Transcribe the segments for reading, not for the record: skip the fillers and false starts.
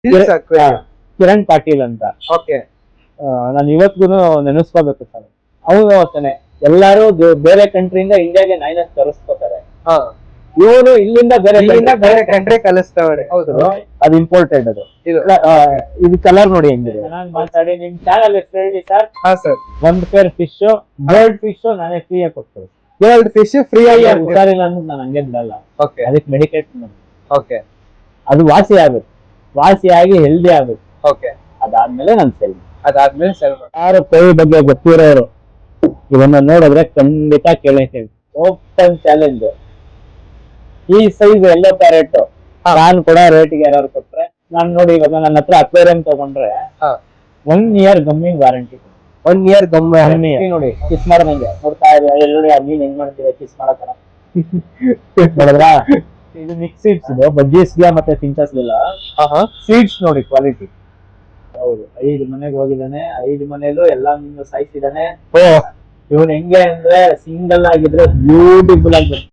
ಕಿರಣ್ ಪಾಟೀಲ್ ಅಂತ. ಓಕೆ. ನಾನು ಇವತ್ತಿಗೂ ನೆನೆಸ್ಕೋಬೇಕು ಸರ್. ಅವನು ಅಷ್ಟೇ, ಎಲ್ಲಾರು ಬೇರೆ ಕಂಟ್ರಿಯಿಂದ ಇಂಡಿಯಾಗೆ ನಾಯಿನ ತರಿಸ್ಕೋತಾರೆ. ಇವನು ಇಲ್ಲಿಂದ ಬೇರೆ ಕಂಟ್ರಿ ಕಲಿಸ್ತವ್ರೆ. ಹೌದು, ಅದು ಇಂಪೋರ್ಟೆಡ್. ಅದು ಇದು ಕಲರ್ ನೋಡಿ ಹೆಂಗಿದೆ. ನಾನು ಮಾತಾಡಿ ನಿಮ್ ಚಾನಲ್ ಎಷ್ಟು ಹೇಳಿ ಸರ್? ಹಾ ಸರ್. ಒಂದ್ ಪೇರ್ ಫಿಶ್, ಗೋಲ್ಡ್ ಫಿಶ್ ನಾನೇ ಫ್ರೀ ಆಗಿ ಕೊಡ್ತೇವೆ. ಗೋಲ್ಡ್ ಫಿಶ್ ಫ್ರೀ ಆಗಿ ಹುಷಾರಿಲ್ಲ ಅಂದ್ರೆ ನಾನು ಹಂಗೆ ಬಿಡಲ್ಲ. ಓಕೆ. ಅದಕ್ಕೆ ಮೆಡಿಕೇಟ್. ಓಕೆ. ಅದು ವಾಸಿಯಾಗಿ ಹೆಲ್ದಿ ಆಗುತ್ತೆ. ಓಕೆ. ಅದಾದ್ಮೇಲೆ ನಾನು ಸೆಲ್. ಯಾರು ಕೈ ಬಗ್ಗೆ ಗೊತ್ತಿರೋರು ಇವನ್ನ ನೋಡಿದ್ರೆ ಖಂಡಿತ ಕೇಳಿರ್ತೀವಿ. Open challenge. ಈ ಸೈಜ್ ಎಲ್ಲೋ ಪ್ಯಾರೆಟ್ ನಾನು ಕೊಡೋ ರೇಟಿಗೆ ಯಾರು ಕೊಟ್ರೆ, ನಾನು ನೋಡಿ ಇವಾಗ ನನ್ನ ಹತ್ರ ಅಕ್ವೇರಿಯಂ ತಗೊಂಡ್ರೆ 1 year ಗಮ್ಮಿಂಗ್ ವಾರಂಟಿ. 1 year ಗಮ್ಮಿ ನೋಡಿ, ಕಿಸ್ ಮಾಡ್ದಂಗೆ ನೋಡ್ತಾ ಇದ್ರೆ ನೀನ್ ಹೆಂಗ್ ಮಾಡ್ತೀವಿ ಕಿಸ್ ಮಾಡಕ ನೋಡಿದ್ರ. ಇದು ಮಿಕ್ಸ್ ಸೀಡ್ಸ್, ಇದು ಬಜ್ಜೀಸ್ಗೆ ಮತ್ತೆ ಫಿಂಚಸ್ಗೆಲ್ಲ ಸೀಡ್ಸ್ ನೋಡಿ ಕ್ವಾಲಿಟಿ. ಹೌದು, 5 ಮನೆಗೆ ಹೋಗಿದ್ದಾನೆ, 5 ಮನೇಲೂ ಎಲ್ಲಾ ಸಾಯಿಸಿದಾನೆ. ಇವನ್ ಹೆಂಗೆ ಅಂದ್ರೆ ಸಿಂಗಲ್ ಆಗಿದ್ರೆ ಬ್ಯೂಟಿಫುಲ್ ಆಗ್ಬೇಕು.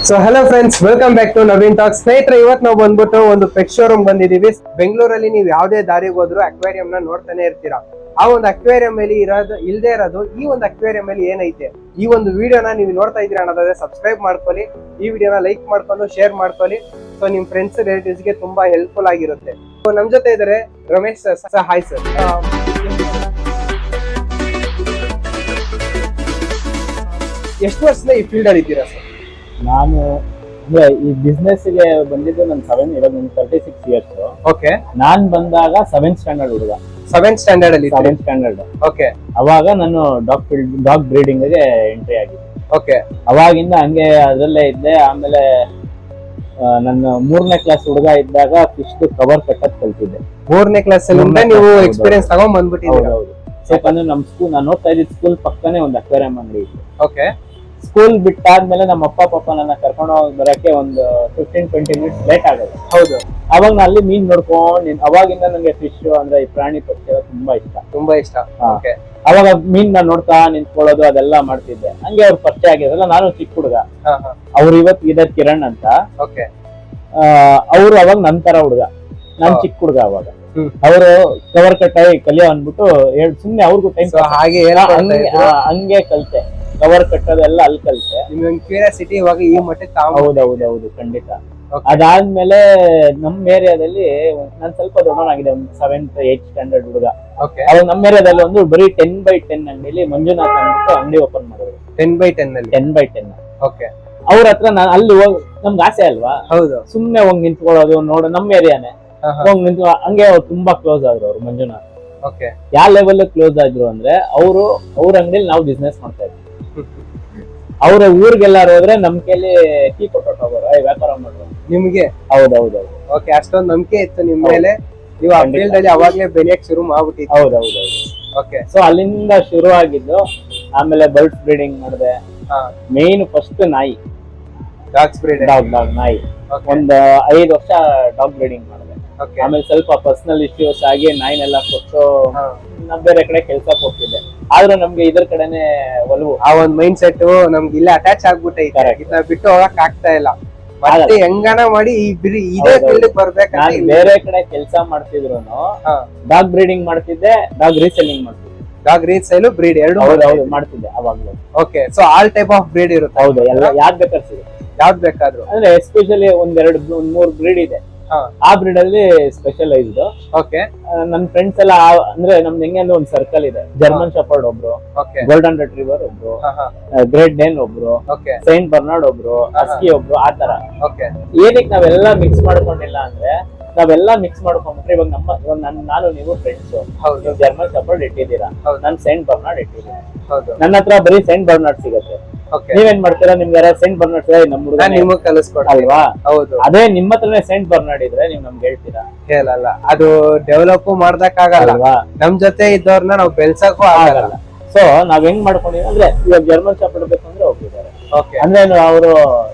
So hello friends, welcome back to Naveen talk. ಸ್ನೇಹಿತರೆ, ಇವತ್ತು ನಾವು ಬಂದ್ಬಿಟ್ಟು ಒಂದು ಪೆಟ್ ಶೋರೂಮ್ ಬಂದಿದೀವಿ. ಬೆಂಗಳೂರಲ್ಲಿ ನೀವು ಯಾವುದೇ ದಾರಿಗೆ ಹೋದ್ರು ಅಕ್ವೇರಿಯಂ ನ ನೋಡ್ತಾನೆ ಇರ್ತೀರಾ. ಆ ಒಂದು ಅಕ್ವೇರಿಯಂ ಮೇಲೆ ಇಲ್ಲದೆ ಇರೋದು ಈ ಒಂದು ಅಕ್ವೇರಿಯಂ ಮೇಲೆ ಏನೈತೆ, ಈ ಒಂದು ವಿಡಿಯೋನ ನೀವು ನೋಡ್ತಾ ಇದ್ದೀರಾ ಅನ್ನೋದಾದ್ರೆ ಸಬ್ಸ್ಕ್ರೈಬ್ ಮಾಡ್ಕೊಳ್ಳಿ, ಈ ವಿಡಿಯೋನ ಲೈಕ್ ಮಾಡ್ಕೊಂಡು ಶೇರ್ ಮಾಡ್ಕೊಳ್ಳಿ. ಸೊ ನಿಮ್ ಫ್ರೆಂಡ್ಸ್ ರಿಲೇಟಿವ್ಸ್ ಗೆ ತುಂಬಾ ಹೆಲ್ಪ್ಫುಲ್ ಆಗಿರುತ್ತೆ. ಸೊ ನಮ್ ಜೊತೆ ಇದ್ದಾರೆ ರಮೇಶ್ ಸರ್. Hi sir. ಎಷ್ಟು ವರ್ಷದಿಂದ ಈ ಫೀಲ್ಡ್ ಅಲ್ಲಿ ಇದ್ದೀರಾ ಸರ್? ನಾನು ಅಂದ್ರೆ ಈ ಬಿಸ್ನೆಸ್ ಗೆ ಬಂದಿದ್ದು ನಾನು 36 years. ಓಕೆ. ನಾನ್ ಬಂದಾಗ 7th ಸ್ಟ್ಯಾಂಡರ್ಡ್ ಹುಡುಗ. 7th ಸ್ಟ್ಯಾಂಡರ್ಡ್ ಅಲ್ಲಿ? 7th standard. ಓಕೆ. ಅವಾಗ ನಾನು ಡಾಗ್ ಬ್ರೀಡಿಂಗ್ ಗೆ ಎಂಟ್ರಿ ಆಗಿದ್ದೆ. ಓಕೆ. ಅವಾಗಿಂದ ಹಂಗೆ ಅದ್ರಲ್ಲೇ ಇದ್ದೆ. ಆಮೇಲೆ ನನ್ನ 3ನೇ ಕ್ಲಾಸ್ ಹುಡುಗ ಇದ್ದಾಗ ಫಿಶ್ ಕವರ್ ಕಟ್ಟಕ್ ಕಲ್ತಿದ್ದೆ. 3ನೇ ಕ್ಲಾಸ್ ಅಲ್ಲಿ ನೀವು ಎಕ್ಸ್ಪೀರಿಯನ್ಸ್ ತಗೊಂಡ್ ಬಂದ್ಬಿಟ್ಟಿದ್ದೀರಾ? ಹೌದು. ಯಾಕಂದ್ರೆ ನಮ್ ಸ್ಕೂಲ್, ನಾನು ಓದ್ತಾ ಇದ್ದ ಸ್ಕೂಲ್ ಪಕ್ಕನೇ ಒಂದು ಅಕ್ವೇರಿಯಂ ಅಂಗಡಿ ಇತ್ತು. ಓಕೆ. ಸ್ಕೂಲ್ ಬಿಟ್ಟಾದ್ಮೇಲೆ ನಮ್ಮ ಅಪ್ಪ ನನ್ನ ಕರ್ಕೊಂಡು ಬರಕ್ಕೆ ಒಂದು 15-20 minutes ಲೇಟ್ ಆಗುತ್ತೆ. ಹೌದು. ಅವಾಗ ನಾನು ಅಲ್ಲಿ ಮೀನ್ ನೋಡ್ಕೊಂಡು, ಅವಾಗಿಂದ ನಂಗೆ ಫಿಶ್ ಅಂದ್ರೆ ಈ ಪ್ರಾಣಿ ಪಕ್ಷಿ ತುಂಬಾ ಇಷ್ಟ. ಓಕೆ. ಅವಾಗ ಮೀನ್ ನೋಡ್ತಾ ನಿಂತ್ಕೊಳ್ಳೋದು ಅದೆಲ್ಲ ಮಾಡ್ತಿದ್ದೆ. ಹಂಗೆ ಅವ್ರು ಪರಿಚಯ ಆಗಿರಲ್ಲ. ನಾನು ಚಿಕ್ಕ ಹುಡುಗ, ಅವ್ರು ಇವತ್ತು ಇದ್ದಾರೆ ಕಿರಣ್ ಅಂತ. ಓಕೆ. ಅವ್ರು ಅವಾಗ ನಂತರ ಹುಡುಗ, ನಾನ್ ಚಿಕ್ಕ ಹುಡುಗ. ಅವಾಗ ಅವರು ಕವರ್ ಕಟ್ಟಾಗಿ ಕಲಿಯೋ ಅಂದ್ಬಿಟ್ಟು ಸುಮ್ನೆ ಅವ್ರಿಗೂ ಟೈಮ್ ಹಾಗೆ ಹಂಗೆ ಕಲ್ತೆ. ಕವರ್ ಕಟ್ಟೋದೆಲ್ಲ ಅಲ್ಲಿ ಕಲಿತೆ. ನಿಮ್ಗೆ ಕ್ಯೂರಿಯಾಸಿಟಿ ಇವಾಗ ಈ ಮಟ್ಟಕ್ಕೆ? ಹೌದೌದು, ಖಂಡಿತ. ಅದಾದ್ಮೇಲೆ ನಮ್ ಏರಿಯಾದಲ್ಲಿ ನಾನ್ ಸ್ವಲ್ಪ ದೊಡ್ಡವನಾಗಿದೆ, ಒಂದು 7th 8th ಸ್ಟ್ಯಾಂಡರ್ಡ್ ಹುಡುಗ. ಅವಾಗ ನಮ್ಮ ಏರಿಯಾದಲ್ಲಿ ಒಂದು ಬರೀ 10x10 ಅಂಗಡಿಲಿ ಮಂಜುನಾಥ್ ಅಂದ್ಬಿಟ್ಟು ಅಂಗಡಿ ಓಪನ್ ಮಾಡಿದ್ರು. 10x10 ಅಲ್ಲಿ? 10x10. ಓಕೆ. ಅವ್ರ ಹತ್ರ ನಾನು ಅಲ್ಲಿ ಹೋಗಿ, ನಮ್ಗೆ ಆಸೆ ಅಲ್ವಾ, ಹೌದು, ಸುಮ್ನೆ ಹೋಗಿ ನಿಂತ್ಕೊಳ್ಳೋದು ನೋಡು. ನಮ್ಮ ಏರಿಯಾನೇ ಹೋಗಿ ನಿಂತು ಹಂಗೆ ಅವ್ರು ತುಂಬಾ ಕ್ಲೋಸ್ ಆದ್ರು ಅವ್ರು ಮಂಜುನಾಥ್. ಓಕೆ. ಯಾವ ಲೆವೆಲ್ ಕ್ಲೋಸ್ ಆದ್ರು ಅಂದ್ರೆ, ಅವ್ರ ಅಂಗಡಿಲಿ ನಾವು ಬಿಸ್ನೆಸ್ ಮಾಡ್ತಾ ಇದ್ವಿ. ಅವ್ರ ಊರಿಗೆಲ್ಲಾರು ಹೋದ್ರೆ ನಮ್ ಕೈಲಿ ಕೀ ಕೊಟ್ಟು ಹೋಗೋರು, ವ್ಯಾಪಾರ ಮಾಡುವ ನಿಮ್ಗೆ. ಹೌದೌದು. ಓಕೆ. ಅಷ್ಟೊಂದು ನಂಬಿಕೆ ಇತ್ತು ನಿಮ್ ಮೇಲೆ. ನೀವು ಆ ಫೀಲ್ಡ್ ಅಲ್ಲಿ ಅವಾಗ್ಲೇ ಬೆಳೆಯಕ್ ಶುರು ಮಾಡ್ಬಿಟ್ಟಿದ್ದು? ಹೌದೌದು. ಓಕೆ. ಸೊ ಅಲ್ಲಿಂದ ಶುರು ಆಗಿದ್ದು. ಆಮೇಲೆ ಬರ್ಡ್ಸ್ ಬ್ರೀಡಿಂಗ್ ಮಾಡಿದೆ. ಮೇನ್ ಫಸ್ಟ್ ನಾಯಿ, ಡಾಗ್ಸ್ ಬ್ರೀಡಿಂಗ್. ಡಾಗ್ ನಾಯಿ. ಒಂದ್ 5 ವರ್ಷ ಡಾಗ್ ಬ್ರೀಡಿಂಗ್ ಮಾಡಿದೆ. ಆಮೇಲೆ ಸ್ವಲ್ಪ ಪರ್ಸನಲ್ ಇಶ್ಯೂಸ್ ಆಗಿ ನಾಯಿನೆಲ್ಲ ಕೊಟ್ಟು ಬೇರೆ ಕಡೆ ಕೆಲ್ಸಕ್ಕೆ ಹೋಗ್ತಿದ್ದೆ. ಆದ್ರೂ ನಮ್ಗೆ ಇದ್ರ ಕಡೆನೆ ಒಲವು. ಆ ಒಂದ್ ಮೈಂಡ್ ಸೆಟ್ ನಮ್ಗೆ ಇಲ್ಲ ಅಟ್ಯಾಚ್ ಆಗ್ಬಿಟ್ಟೈತೆ. ಇದನ್ನ ಬಿಟ್ಟು ಹೋಗಕ್ ಆಗ್ತಾ ಇಲ್ಲ. ಮತ್ತೆ ಹೆಂಗನ ಮಾಡಿ ಇದೇ ಫೀಲ್ಡ್ ಬರ್ಬೇಕು. ಬೇರೆ ಕಡೆ ಕೆಲಸ ಮಾಡ್ತಿದ್ರು ಡಾಗ್ ಬ್ರೀಡಿಂಗ್ ಮಾಡ್ತಿದ್ದೆ, ಡಾಗ್ ರೀಸೆಲ್ಲಿಂಗ್ ಮಾಡ್ತಿದ್ದೆ. ಡಾಗ್ ರೀಸೇಲ್, ಬ್ರೀಡ್ ಎರಡು ಮಾಡ್ತಿದ್ದೆ ಅವಾಗ್ಲೂ. Okay. So all type of breed ಇರುತ್ತೆ? ಹೌದು, ಎಲ್ಲ ಯಾವ್ದು ಬೇಕಾದ್ರೂ ಸಿಗುತ್ತೆ. ಯಾವ್ದು ಬೇಕಾದ್ರೂ ಅಂದ್ರೆ ಎಸ್ಪೆಷಲಿ 1-2-3 ಬ್ರೀಡ್ ಇದೆ. ಆ ಬ್ರೀಡ್ ಅಲ್ಲಿ ಸ್ಪೆಷಲೈಸ್ಡ್. ಓಕೆ. ನನ್ ಫ್ರೆಂಡ್ಸ್ ಎಲ್ಲ ಅಂದ್ರೆ ನಮ್ದು ಹೆಂಗೆ ಅಂದ್ರೆ ಒಂದ್ ಸರ್ಕಲ್ ಇದೆ. ಜರ್ಮನ್ ಶೆಪರ್ಡ್ ಒಬ್ರು, ಗೋಲ್ಡನ್ ರಿಟ್ರೀವರ್ ಒಬ್ರು, ಗ್ರೇಟ್ ಡೇನ್ ಒಬ್ರು, ಸೈಂಟ್ ಬರ್ನಾರ್ಡ್ ಒಬ್ರು, ಹಸ್ಕಿ ಒಬ್ರು, ಆತರ. ಏನಕ್ಕೆ ನಾವೆಲ್ಲ ಮಿಕ್ಸ್ ಮಾಡ್ಕೊಂಡಿಲ್ಲ ಅಂದ್ರೆ, ನಾವೆಲ್ಲ ಮಿಕ್ಸ್ ಮಾಡ್ಕೊಂಡ್ಬಿಟ್ರೆ ಇವಾಗ ನಾನು ನೀವು ಫ್ರೆಂಡ್ಸ್, ಹೌದು ಜರ್ಮನ್ ಶೆಪರ್ಡ್ ಇಟ್ಟಿದ್ದೀರಾ, ಹೌದು. ನಾನು ಸೆಂಟ್ ಬರ್ನಾರ್ಡ್ ಇಟ್ಟಿದ್ದೀನಿ. ಹೌದು ನನ್ನ ಹತ್ರ ಬರೀ ಸೆಂಟ್ ಬರ್ನಾರ್ಡ್ ಸಿಗುತ್ತೆ. ಓಕೆ ನೀವೇನ್ ಮಾಡ್ತೀರಾ, ನಿಮ್ಗೆ ಯಾರು ಸೆಂಟ್ ಬರ್ನಾರ್ಡ್ ನಮ್ಮ ಹುಡುಗ ನಾನು ನಿಮಗ್ ಕಲಿಸ್ಕೊಡ್ತೀನಿ. ಅಲ್ವಾ? ಹೌದು ಅದೇ ನಿಮ್ಮ ಹತ್ರನೇ ಸೆಂಟ್ ಬರ್ನಾರ್ಡ್ ಇದ್ರೆ ನೀವ್ ನಮ್ಗೆ ಹೇಳ್ತೀರಾ? ಹೇಳಲ್ಲ, ಅದು ಡೆವಲಪ್ ಮಾಡಕ್ಕಾಗಲ್ಲ. ಅಲ್ವಾ? ನಮ್ ಜೊತೆ ಇದ್ದವ್ರನ್ನ ನಾವು ಬೆಳ್ಸಕ್ಕೂ ಆಗಲ್ಲ. ಸೊ ನಾವ್ ಹೆಂಗ್ ಮಾಡ್ಕೊಂಡಿದೀವಿ ಅಂದ್ರೆ ಇವಾಗ ಜರ್ಮನ್ ಶೆಪರ್ಡ್ ಬೇಕಂದ್ರೆ ಹೋಗಿದ್ದಾರೆ. ಓಕೆ ಅಂದ್ರೆ ಅವರು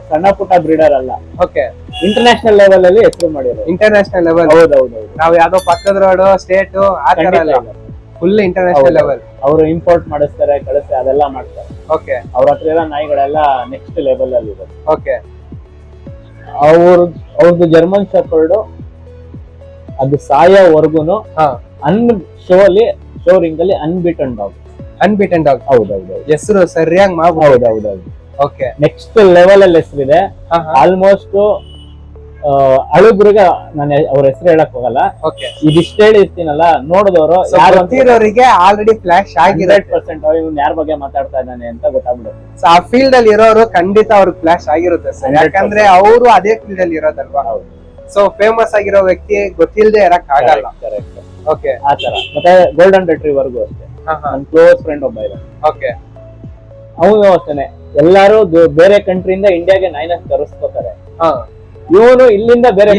ಸಣ್ಣ ಪುಟ್ಟ ಬ್ರೀಡರ್ ಅಲ್ಲ, ಓಕೆ ಇಂಟರ್ನ್ಯಾಷನಲ್ ಲೆವೆಲ್ ಅಲ್ಲಿ ಹೆಸರು ಮಾಡಿರೋದು. International level. ಹೌದೌದು. ನಾವ್ ಯಾವ್ದೋ ಪಕ್ಕದ ರೋಡ್ ಸ್ಟೇಟ್ ಆ ತರ ಅಲ್ಲ, ಫುಲ್ ಇಂಟರ್ನ್ಯಾಷನಲ್ ಲೆವೆಲ್. ಅವರು ಇಂಪೋರ್ಟ್ ಮಾಡಿಸ್ತಾರೆ, ಕಳಿಸ್ತಾರೆ, ಅದೆಲ್ಲ ಮಾಡ್ತಾರೆ. ಓಕೆ ಅವ್ರ ಹತ್ರ ಇರೋ ನಾಯಿಗಳೆಲ್ಲ ನೆಕ್ಸ್ಟ್ ಲೆವೆಲ್ ಅಲ್ಲಿ ಇರೋದು. ಓಕೆ ಅವ್ರದ್ದು ಜರ್ಮನ್ ಶೆಪರ್ಡ್ ಅದು ಸಾಯೋವರೆಗೂನು ಶೋರಿಂಗ್ ಅಲ್ಲಿ ಅನ್ಬಿಟನ್ ಡಾಗ್. ಅನ್ಬಿಟನ್ ಡಾಗ್. ಹೌದೌದು. ಹೆಸರು ಸರಿಯಾಗಿ ಮಾಡ್ಬೋದು. ಹೌದೌದು. ಓಕೆ ನೆಕ್ಸ್ಟ್ ಲೆವೆಲ್ ಅಲ್ಲಿ ಹೆಸರಿದೆ. ಆಲ್ಮೋಸ್ಟ್ ಅಳುಬ್ರಿಗೆ ನಾನು ಅವ್ರ ಹೆಸರು ಹೇಳಕ್ ಹೋಗಲ್ಲ. ಓಕೆ ಇದಿಷ್ಟ ಹೇಳಿರ್ತೀನಲ್ಲ, ನೋಡಿದವರು ಗೊತ್ತಿರೋರಿಗೆ ಆಲ್ರೆಡಿ ಫ್ಲಾಶ್ ಆಗಿದೆ. 100% ಇವ್ನು ಯಾರ ಬಗ್ಗೆ ಮಾತಾಡ್ತಾ ಇದ್ದಾನೆ ಅಂತ ಗೊತ್ತಾಗ್ಬಿಡುತ್ತೆ. ಆ ಫೀಲ್ಡ್ ಅಲ್ಲಿ ಇರೋರು ಖಂಡಿತ ಅವ್ರಿಗೆ ಫ್ಲಾಶ್ ಆಗಿರುತ್ತೆ ಸರ್, ಯಾಕಂದ್ರೆ ಅವರು ಅದೇ ಫೀಲ್ಡ್ ಅಲ್ಲಿ ಇರೋದಲ್ವಾ. ಸೊ ಫೇಮಸ್ ಆಗಿರೋ ವ್ಯಕ್ತಿ ಗೊತ್ತಿಲ್ಲದೆ ಇರಕ್ ಆಗಲ್ಲ. ಓಕೆ ಆತರ. ಮತ್ತೆ ಗೋಲ್ಡನ್ ರಿಟ್ರೀವರ್ಗೂ ಅಷ್ಟೇ, ನನ್ ಕ್ಲೋಸ್ ಫ್ರೆಂಡ್ ಒಬ್ಬ ಇದೆ. ಓಕೆ ಅವನು ಅಷ್ಟೇನೆ, ಎಲ್ಲಾರು ಬೇರೆ ಕಂಟ್ರಿಯಿಂದ ಇಂಡಿಯಾಗೆ ನಾಯಿನ ತರಿಸ್ಕೋತಾರೆ. ಇವನು ಇಲ್ಲಿಂದ ಬೇರೆ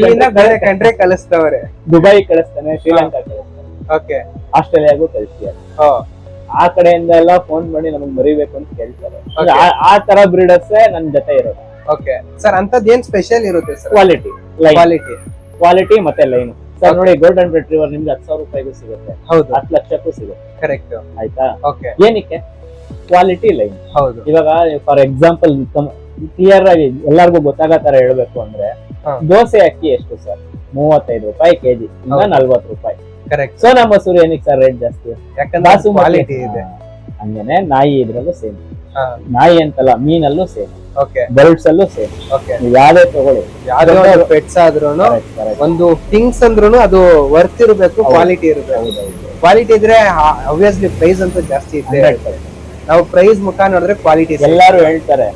ಕಂಟ್ರಿ ಕಳಿಸ್ತವ್ರೆ. ದುಬೈ ಕಳಿಸ್ತಾನೆ, ಶ್ರೀಲಂಕಾ ಕಳಿಸ್ತಾನೆ, ಓಕೆ ಆಸ್ಟ್ರೇಲಿಯಾಗೂ ಕಳಿಸ್ತಾರೆ. ಆ ಕಡೆಯಿಂದ ಎಲ್ಲ ಫೋನ್ ಮಾಡಿ ನಮಗ್ ಮರಿಬೇಕು ಅಂತ ಕೇಳ್ತಾರೆ. ಆ ತರ ಬ್ರೀಡರ್ಸ್ ನನ್ ಜೊತೆ ಇರೋದು. ಓಕೆ ಸರ್, ಅಂತದ್ ಏನ್ ಸ್ಪೆಷಲ್ ಇರುತ್ತೆ ಸರ್? ಕ್ವಾಲಿಟಿ ಮತ್ತೆ ಲೈನ್. ಸರ್ ನೋಡಿ, ಗೋಲ್ಡನ್ ರಿಟ್ರೀವರ್ ನಿಮ್ಗೆ 10,000 ರೂಪಾಯಿಗೂ ಸಿಗುತ್ತೆ. ಹೌದು, 10 ಲಕ್ಷಕ್ಕೂ ಸಿಗುತ್ತೆ. ಕರೆಕ್ಟ್. ಆಯ್ತಾ? ಓಕೆ ಏನಕ್ಕೆ? Quality line. ಹೌದು. ಇವಾಗ ಫಾರ್ ಎಕ್ಸಾಂಪಲ್ ಕ್ಲಿಯರ್ ಆಗಿ ಎಲ್ಲಾರ್ಗು ಗೊತ್ತಾಗೋ ತರ ಹೇಳ್ಬೇಕು ಅಂದ್ರೆ, ದೋಸೆ ಅಕ್ಕಿ ಎಷ್ಟು ಸರ್? 35 ರೂಪಾಯಿ ಕೆಜಿ, ಇನ್ನ 40 ರೂಪಾಯಿ. ಕರೆಕ್ಟ್. ಸೋನಾ ಮಸೂರಿ ಏನಕ್ಕೆ ಸರ್ ರೇಟ್ ಜಾಸ್ತಿ? ಯಾಕಂದ್ರೆ ಕ್ವಾಲಿಟಿ ಇದೆ. ಹಂಗೇನೆ ನಾಯಿ ಇದ್ರಲ್ಲೂ ಸೇಮ್. ನಾಯಿ ಅಂತಲ್ಲ, ಮೀನಲ್ಲೂ ಸೇಮ್. ಓಕೆ ಬರ್ಡ್ಸ್ ಅಲ್ಲೂ ಸೇಮ್. ಓಕೆ ನೀವು ಯಾವ್ದೇ ತಗೊಳ್ಳಿ, ಯಾವ್ದೇ ಪೆಟ್ಸ್ ಆದ್ರೂನು ಒಂದು ಥಿಂಗ್ಸ್ ಅಂದ್ರೂನು ಅದು ವರ್ತ್ ಇರಬೇಕು, ಕ್ವಾಲಿಟಿ ಇರಬೇಕು. ಕ್ವಾಲಿಟಿ ಇದ್ರೆ ಆಬ್ವಿಯಸ್ಲಿ ಪ್ರೈಸ್ ಅಂತೂ ಜಾಸ್ತಿ ಇದೆ. ನಾವು ಪ್ರೈಸ್ ಮುಖ ನೋಡಿದ್ರೆ ಕ್ವಾಲಿಟಿ. ಎಲ್ಲಾರು ಹೇಳ್ತಾರೆ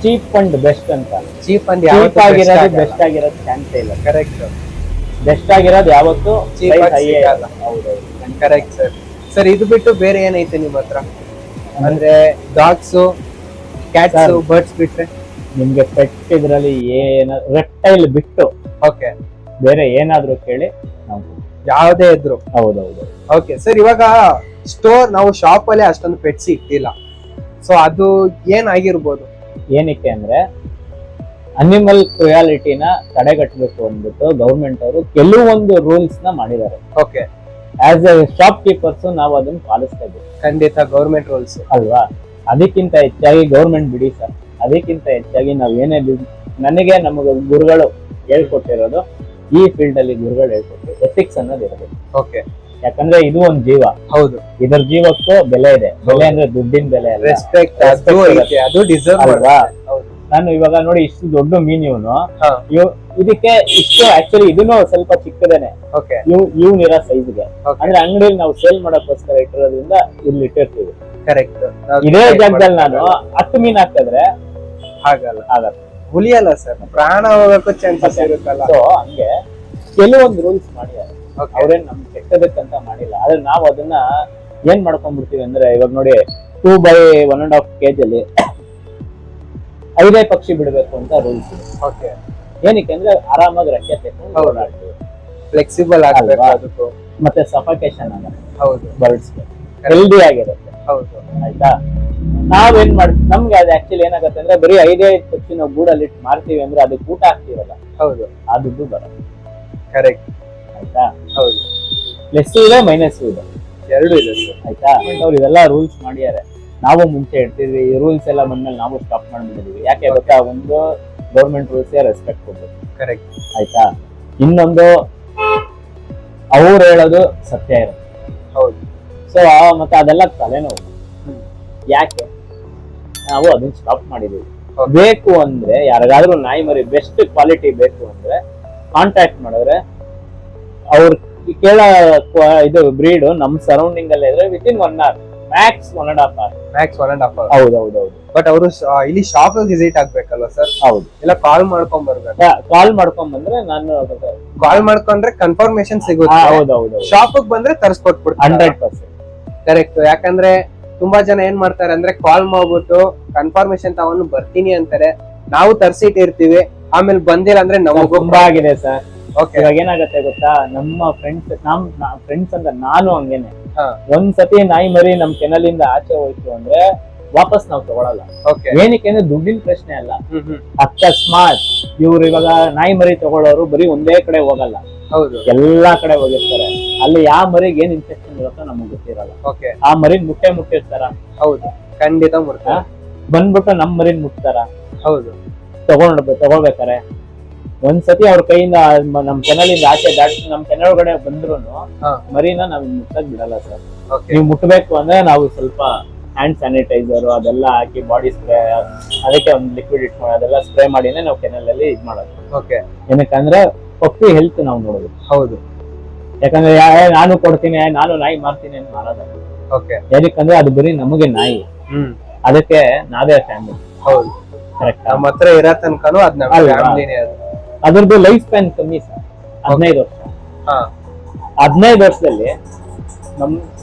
ಚೀಪ್ ಅಂಡ್ ಬೆಸ್ಟ್ ಅಂತ. ಚೀಪ್ ಅಂಡ್ ಆಗಿರೋದು ಬೆಸ್ಟ್ ಆಗಿರೋದು ಚಾನ್ಸ್ ಇಲ್ಲ. ಕರೆಕ್ಟ್. ಬೆಸ್ಟ್ ಆಗಿರೋದು ಯಾವತ್ತು ಚೀಪ್ ಆಗಲ್ಲ. Correct sir. ಸರ್, ಇದು ಬಿಟ್ಟು ಬೇರೆ ಏನೈತೆ ನಿಮ್ಮ ಹತ್ರ? ಅಂದ್ರೆ ಡಾಗ್ಸ್, ಕ್ಯಾಟ್ಸ್, ಬರ್ಡ್ಸ್ ಬಿಟ್ರೆ ನಿಮ್ಗೆ ಪೆಟ್ ಇದ್ರಲ್ಲಿ ರೆಪ್ಟೈಲ್ ಬಿಟ್ಟು ಓಕೆ ಬೇರೆ ಏನಾದ್ರೂ ಕೇಳಿ ನಾವು ಯಾವ್ದೇ ಇದ್ರು. ಹೌದೌದು. ಓಕೆ ಸರ್, ಇವಾಗ ನಾವು ಶಾಪ್ ಅಲ್ಲೇ ಅಷ್ಟೊಂದು ಪೆಟ್ಸ್ ಇಟ್ಟಿಲ್ಲ. ಸೊ ಅದು ಏನಾಗಿರ್ಬೋದು? ಏನಕ್ಕೆ ಅಂದ್ರೆ ಅನಿಮಲ್ ಕ್ರುಯಾಲಿಟಿನ ತಡೆಗಟ್ಟಬೇಕು ಅಂದ್ಬಿಟ್ಟು ಗೌರ್ಮೆಂಟ್ ಅವರು ಕೆಲವೊಂದು ರೂಲ್ಸ್ ನ ಮಾಡಿದ್ದಾರೆ. Okay. As A shop keepers ನಾವು ಅದನ್ನ ಪಾಲಿಸ್ತಾ ಇದ್ದೀವಿ. ಖಂಡಿತ ಗೌರ್ಮೆಂಟ್ ರೂಲ್ಸ್ ಅಲ್ವಾ? ಅದಕ್ಕಿಂತ ಹೆಚ್ಚಾಗಿ ಗೌರ್ಮೆಂಟ್ ಬಿಡಿ ಸರ್, ಅದಕ್ಕಿಂತ ಹೆಚ್ಚಾಗಿ ನಾವ್ ಏನೇ ನನಗೆ ನಮಗೆ ಗುರುಗಳು ಹೇಳ್ಕೊಟ್ಟಿರೋದು, ಈ ಫೀಲ್ಡ್ ಅಲ್ಲಿ ಗುರುಗಳು ಹೇಳ್ಕೊಟ್ಟು ಎಥಿಕ್ಸ್ ಅನ್ನೋದು ಇರಬೇಕು. ಓಕೆ. ಯಾಕಂದ್ರೆ ಇದು ಒಂದ್ ಜೀವ. ಹೌದು. ಇದರ ಜೀವಕ್ಕೂ ಬೆಲೆ ಇದೆ. ಬೆಲೆ ಅಂದ್ರೆ ದುಡ್ಡಿನ ಬೆಲೆ ಅಲ್ಲ, ರೆಸ್ಪೆಕ್ಟ್. ಅದು ಡಿಸರ್ವ್ ಅಲ್ವಾ? ನಾನು ಇವಾಗ ನೋಡಿ, ಇಷ್ಟು ದೊಡ್ಡ ಮೀನ್ ಇವನು, ಇದಕ್ಕೆ ಇಷ್ಟು ಆಕ್ಚುಲಿ ಇದನ್ನು ಸ್ವಲ್ಪ ಚಿಕ್ಕದೇನೆ ಇವ್ನಿರೋ ಸೈಜ್ಗೆ. ಅಂದ್ರೆ ಅಂಗಡಿಯಲ್ಲಿ ನಾವು ಸೇಲ್ ಮಾಡಕ್ಕೋಸ್ಕರ ಇಟ್ಟಿರೋದ್ರಿಂದ ಇಲ್ಲಿ ಇಟ್ಟಿರ್ತೀವಿ. ಕರೆಕ್ಟ್. ಇದೇ ಜಾಗದಲ್ಲಿ ನಾನು 10 ಮೀನ್ ಹಾಕಿದ್ರೆ ಆಗಲ್ಲ, ಉಳಿಯಲ್ಲ ಸರ್, ಪ್ರಾಣ ಹೋಗಕ್ಕೂ ಚಾನ್ಸಸ್ ಇರುತ್ತಲ್ಲ. ಸೊ ಹಂಗೆ ಕೆಲವೊಂದು ರೂಲ್ಸ್ ಮಾಡಿದ್ದಾರೆ. ಅವ್ರೇನ್ ನಮ್ ಕೆಟ್ಟದಕ್ಕಂತ ಮಾಡಿಲ್ಲ, ಆದ್ರೆ ನಾವು ಅದನ್ನ ಏನ್ ಮಾಡ್ಕೊಂಡ್ಬಿಡ್ತೀವಿ ಅಂದ್ರೆ, ಇವಾಗ ನೋಡಿ 2/1.5 kg ಅಲ್ಲಿ 5 ಪಕ್ಷಿ ಬಿಡ್ಬೇಕು ಅಂತ ರೂಲ್ಸ್ ಇದೆ. ಓಕೆ. ಏನಕ್ಕೆ ಅಂದ್ರೆ ಆರಾಮಾಗಿ ರೆಕ್ಕೆ ತೆಕೊಂಡು ಓಡಾಡ್ತೀವಿ, ಫ್ಲೆಕ್ಸಿಬಲ್ ಆಗಬೇಕು, ಮತ್ತೆ ಸಫಕೇಶನ್ ಆಗಲ್ಲ. ಹೌದು. ಬರ್ಡ್ಸ್ ಹೆಲ್ದಿ ಆಗಿರುತ್ತೆ. ಹೌದು. ಆಯ್ತಾ? ನಾವೇನ್ ಮಾಡ್ತೀವಿ, ನಮ್ಗೆ ಅದು ಆಕ್ಚುಲಿ ಏನಾಗುತ್ತೆ ಅಂದ್ರೆ, ಬರೀ 5 ಪಕ್ಷಿ ನಾವು ಗೂಡಲ್ಲಿ ಇಟ್ಟು ಮಾರ್ತೀವಿ ಅಂದ್ರೆ ಅದಕ್ಕೆ ಊಟ ಹಾಕ್ತಿವಲ್ಲ. ಹೌದು. ಆ ದುಡ್ಡು ಬರಲ್ಲ. ಕರೆಕ್ಟ್. ಆಯ್ತಾ? ಹೌದು. ಪ್ಲಸ್ ಇದೆ, ಮೈನಸ್ ಇದೆ, ಎರಡು ಇದೆ ಸರ್. ಆಯ್ತಾ? ಅವ್ರು ಇದೆಲ್ಲ ರೂಲ್ಸ್ ಮಾಡಿದ್ದಾರೆ. ನಾವು ಮುಂಚೆ ಇಡ್ತಿದ್ವಿ, ಈ ರೂಲ್ಸ್ ಎಲ್ಲ ಬಂದ್ಮೇಲೆ ನಾವು ಸ್ಟಾಪ್ ಮಾಡ್ಬಿಟ್ಟಿದ್ವಿ. ಯಾಕೆ ಗೊತ್ತಾ? ಒಂದು ಗೌರ್ಮೆಂಟ್ ರೂಲ್ಸ್ ರೆಸ್ಪೆಕ್ಟ್ ಕೊಡ್ಬೇಕು. ಕರೆಕ್ಟ್. ಆಯ್ತಾ? ಇನ್ನೊಂದು, ಅವ್ರು ಹೇಳೋದು ಸತ್ಯ ಇರುತ್ತೆ. ಹೌದು. ಸೊ ಮತ್ತೆ ಅದೆಲ್ಲ ತಲೆನೋವು. ಯಾಕೆ ನಾವು ಅದನ್ನ ಸ್ಟಾಪ್ ಮಾಡಿದೀವಿ. ಬೇಕು ಅಂದ್ರೆ ಯಾರಿಗಾದ್ರೂ ನಾಯಿ ಮರಿ ಬೆಸ್ಟ್ ಕ್ವಾಲಿಟಿ ಬೇಕು ಅಂದ್ರೆ ಕಾಂಟ್ಯಾಕ್ಟ್ ಮಾಡಿದ್ರೆ, ಅವ್ರು ಕೇಳೋ ಇದು ಬ್ರೀಡ್ ನಮ್ ಸರೌಂಡಿಂಗ್ ಅಲ್ಲೇ ಇದ್ರೆ within 1 hour, Max 1.5 hour. Max 1.5 hour. ಹೌದೌದೌದು. ಬಟ್ ಅವರು ಇಲ್ಲಿ ಶಾಪ್ ವಿಸಿಟ್ ಆಗ್ಬೇಕಲ್ವಾ ಸರ್? ಹೌದು. ಇಲ್ಲ ಕಾಲ್ ಮಾಡ್ಕೊಂಡ್ ಬರ್ಬೇಕು. ಕಾಲ್ ಮಾಡ್ಕೊಂಡ್ ಬಂದ್ರೆ ನಾನು ಕಾಲ್ ಮಾಡ್ಕೊಂಡ್ರೆ ಕನ್ಫರ್ಮೇಶನ್ ಸಿಗುತ್ತೆ. ಹೌದೌದು, ಶಾಪ್ ಬಂದ್ರೆ ತರಿಸ್ಕೊಟ್ಬಿಡ್ತಾರೆ 100%. ಕರೆಕ್ಟ್. ಯಾಕಂದ್ರೆ ತುಂಬಾ ಜನ ಏನ್ ಮಾಡ್ತಾರೆ ಅಂದ್ರೆ ಕಾಲ್ ಮಾಡ್ಬಿಟ್ಟು ಕನ್ಫರ್ಮೇಶನ್ ತಗೊಂಡು ಬರ್ತೀನಿ ಅಂತಾರೆ, ನಾವು ತರ್ಸಿಟ್ಟಿರ್ತೀವಿ, ಆಮೇಲೆ ಬಂದಿಲ್ಲ ಅಂದ್ರೆ ನಮಗೂ ತುಂಬಾ ಆಗಿದೆ ಸರ್. ಓಕೆ. ಇವಾಗ ಏನಾಗತ್ತೆ ಗೊತ್ತಾ, ನಮ್ಮ ಫ್ರೆಂಡ್ಸ್ ಅಂತ ನಾನು ಹಂಗೇನೆ, ಒಂದ್ಸತಿ ನಾಯಿ ಮರಿ ನಮ್ ಕೆನಲಿಂದ ಆಚೆ ಹೋಯ್ತು ಅಂದ್ರೆ ವಾಪಸ್ ನಾವು ತಗೊಳಲ್ಲ. ಏನಕ್ಕೆ ಅಂದ್ರೆ ದುಡ್ಡಿನ ಪ್ರಶ್ನೆ ಅಲ್ಲ. ಅಕಸ್ಮಾತ್ ಇವ್ರು ಇವಾಗ ನಾಯಿ ಮರಿ ತಗೊಳ್ಳೋರು ಬರೀ ಒಂದೇ ಕಡೆ ಹೋಗಲ್ಲ, ಹೌದು, ಎಲ್ಲಾ ಕಡೆ ಹೋಗಿರ್ತಾರೆ. ಅಲ್ಲಿ ಯಾವ ಮರಿಗೆ ಏನ್ ಇನ್ಫೆಕ್ಷನ್ ಇರುತ್ತೋ ನಮಗ್ ಗೊತ್ತಿರಲ್ಲ. ಆ ಮರಿಗ್ ಮುಟ್ಟಿರ್ತಾರ, ಹೌದು, ಖಂಡಿತ ಬಂದ್ಬಿಟ್ಟು ನಮ್ ಮರಿನ್ ಮುಟ್ತಾರ. ಹೌದು, ತಗೊಳ್ಬೇಕಾರೆ ಒಂದ್ಸತಿ ಅವ್ರ ಕೈಯಿಂದ ನಮ್ ಕೆನಲಿಂದ ಆಚೆ ದಾಟಿ ನಮ್ ಕೆನಲ್ಗಡೆ ಬಂದ್ರು ಮರಿನ ನಾವ್ ಮುಟ್ಟಕ್ ಬಿಡಲ್ಲ ಸರ್. ನೀವು ಮುಟ್ಬೇಕು ಅಂದ್ರೆ ನಾವು ಸ್ವಲ್ಪ ಹ್ಯಾಂಡ್ ಸ್ಯಾನಿಟೈಸರ್ ಅದೆಲ್ಲ ಹಾಕಿ, ಬಾಡಿ ಸ್ಪ್ರೇ, ಅದಕ್ಕೆ ಒಂದು ಲಿಕ್ವಿಡ್ ಇಟ್ಕೊಂಡು ಅದೆಲ್ಲ ಸ್ಪ್ರೇ ಮಾಡಿನೇ ನಾವು ಕೆನಲ್ ಅಲ್ಲಿ ಇದ್ ಮಾಡೋದು. ಏನಕ್ಕಂದ್ರೆ ಪಪ್ಪಿ ಹೆಲ್ತ್ ನಾವು ನೋಡೋದು. ಹೌದು, ಯಾಕಂದ್ರೆ ನಾನು ಕೊಡ್ತೀನಿ, ನಾನು ನಾಯಿ ಮಾರ್ತೀನಿ ಅಂತ ಮಾರೋದು. ಏನಕ್ಕಂದ್ರೆ ಅದು ಬರೀ ನಮಗೆ ನಾಯಿ, ಅದಕ್ಕೆ ನಾವೇ ಫ್ಯಾಮಿಲಿ. ಹೌದು, ಕರೆಕ್ಟ್. ನಮ್ಮ ಹತ್ರ ಇರೋ ತನಕನೂ ಅದ್ ನಮ್ಮ ಫ್ಯಾಮಿಲಿನೇ. ಅದ್ರದ್ದು ಲೈಫ್ ಸ್ಪ್ಯಾನ್ ಕಮ್ಮಿ ಸರ್, 15 ವರ್ಷ. 15 ವರ್ಷದಲ್ಲಿ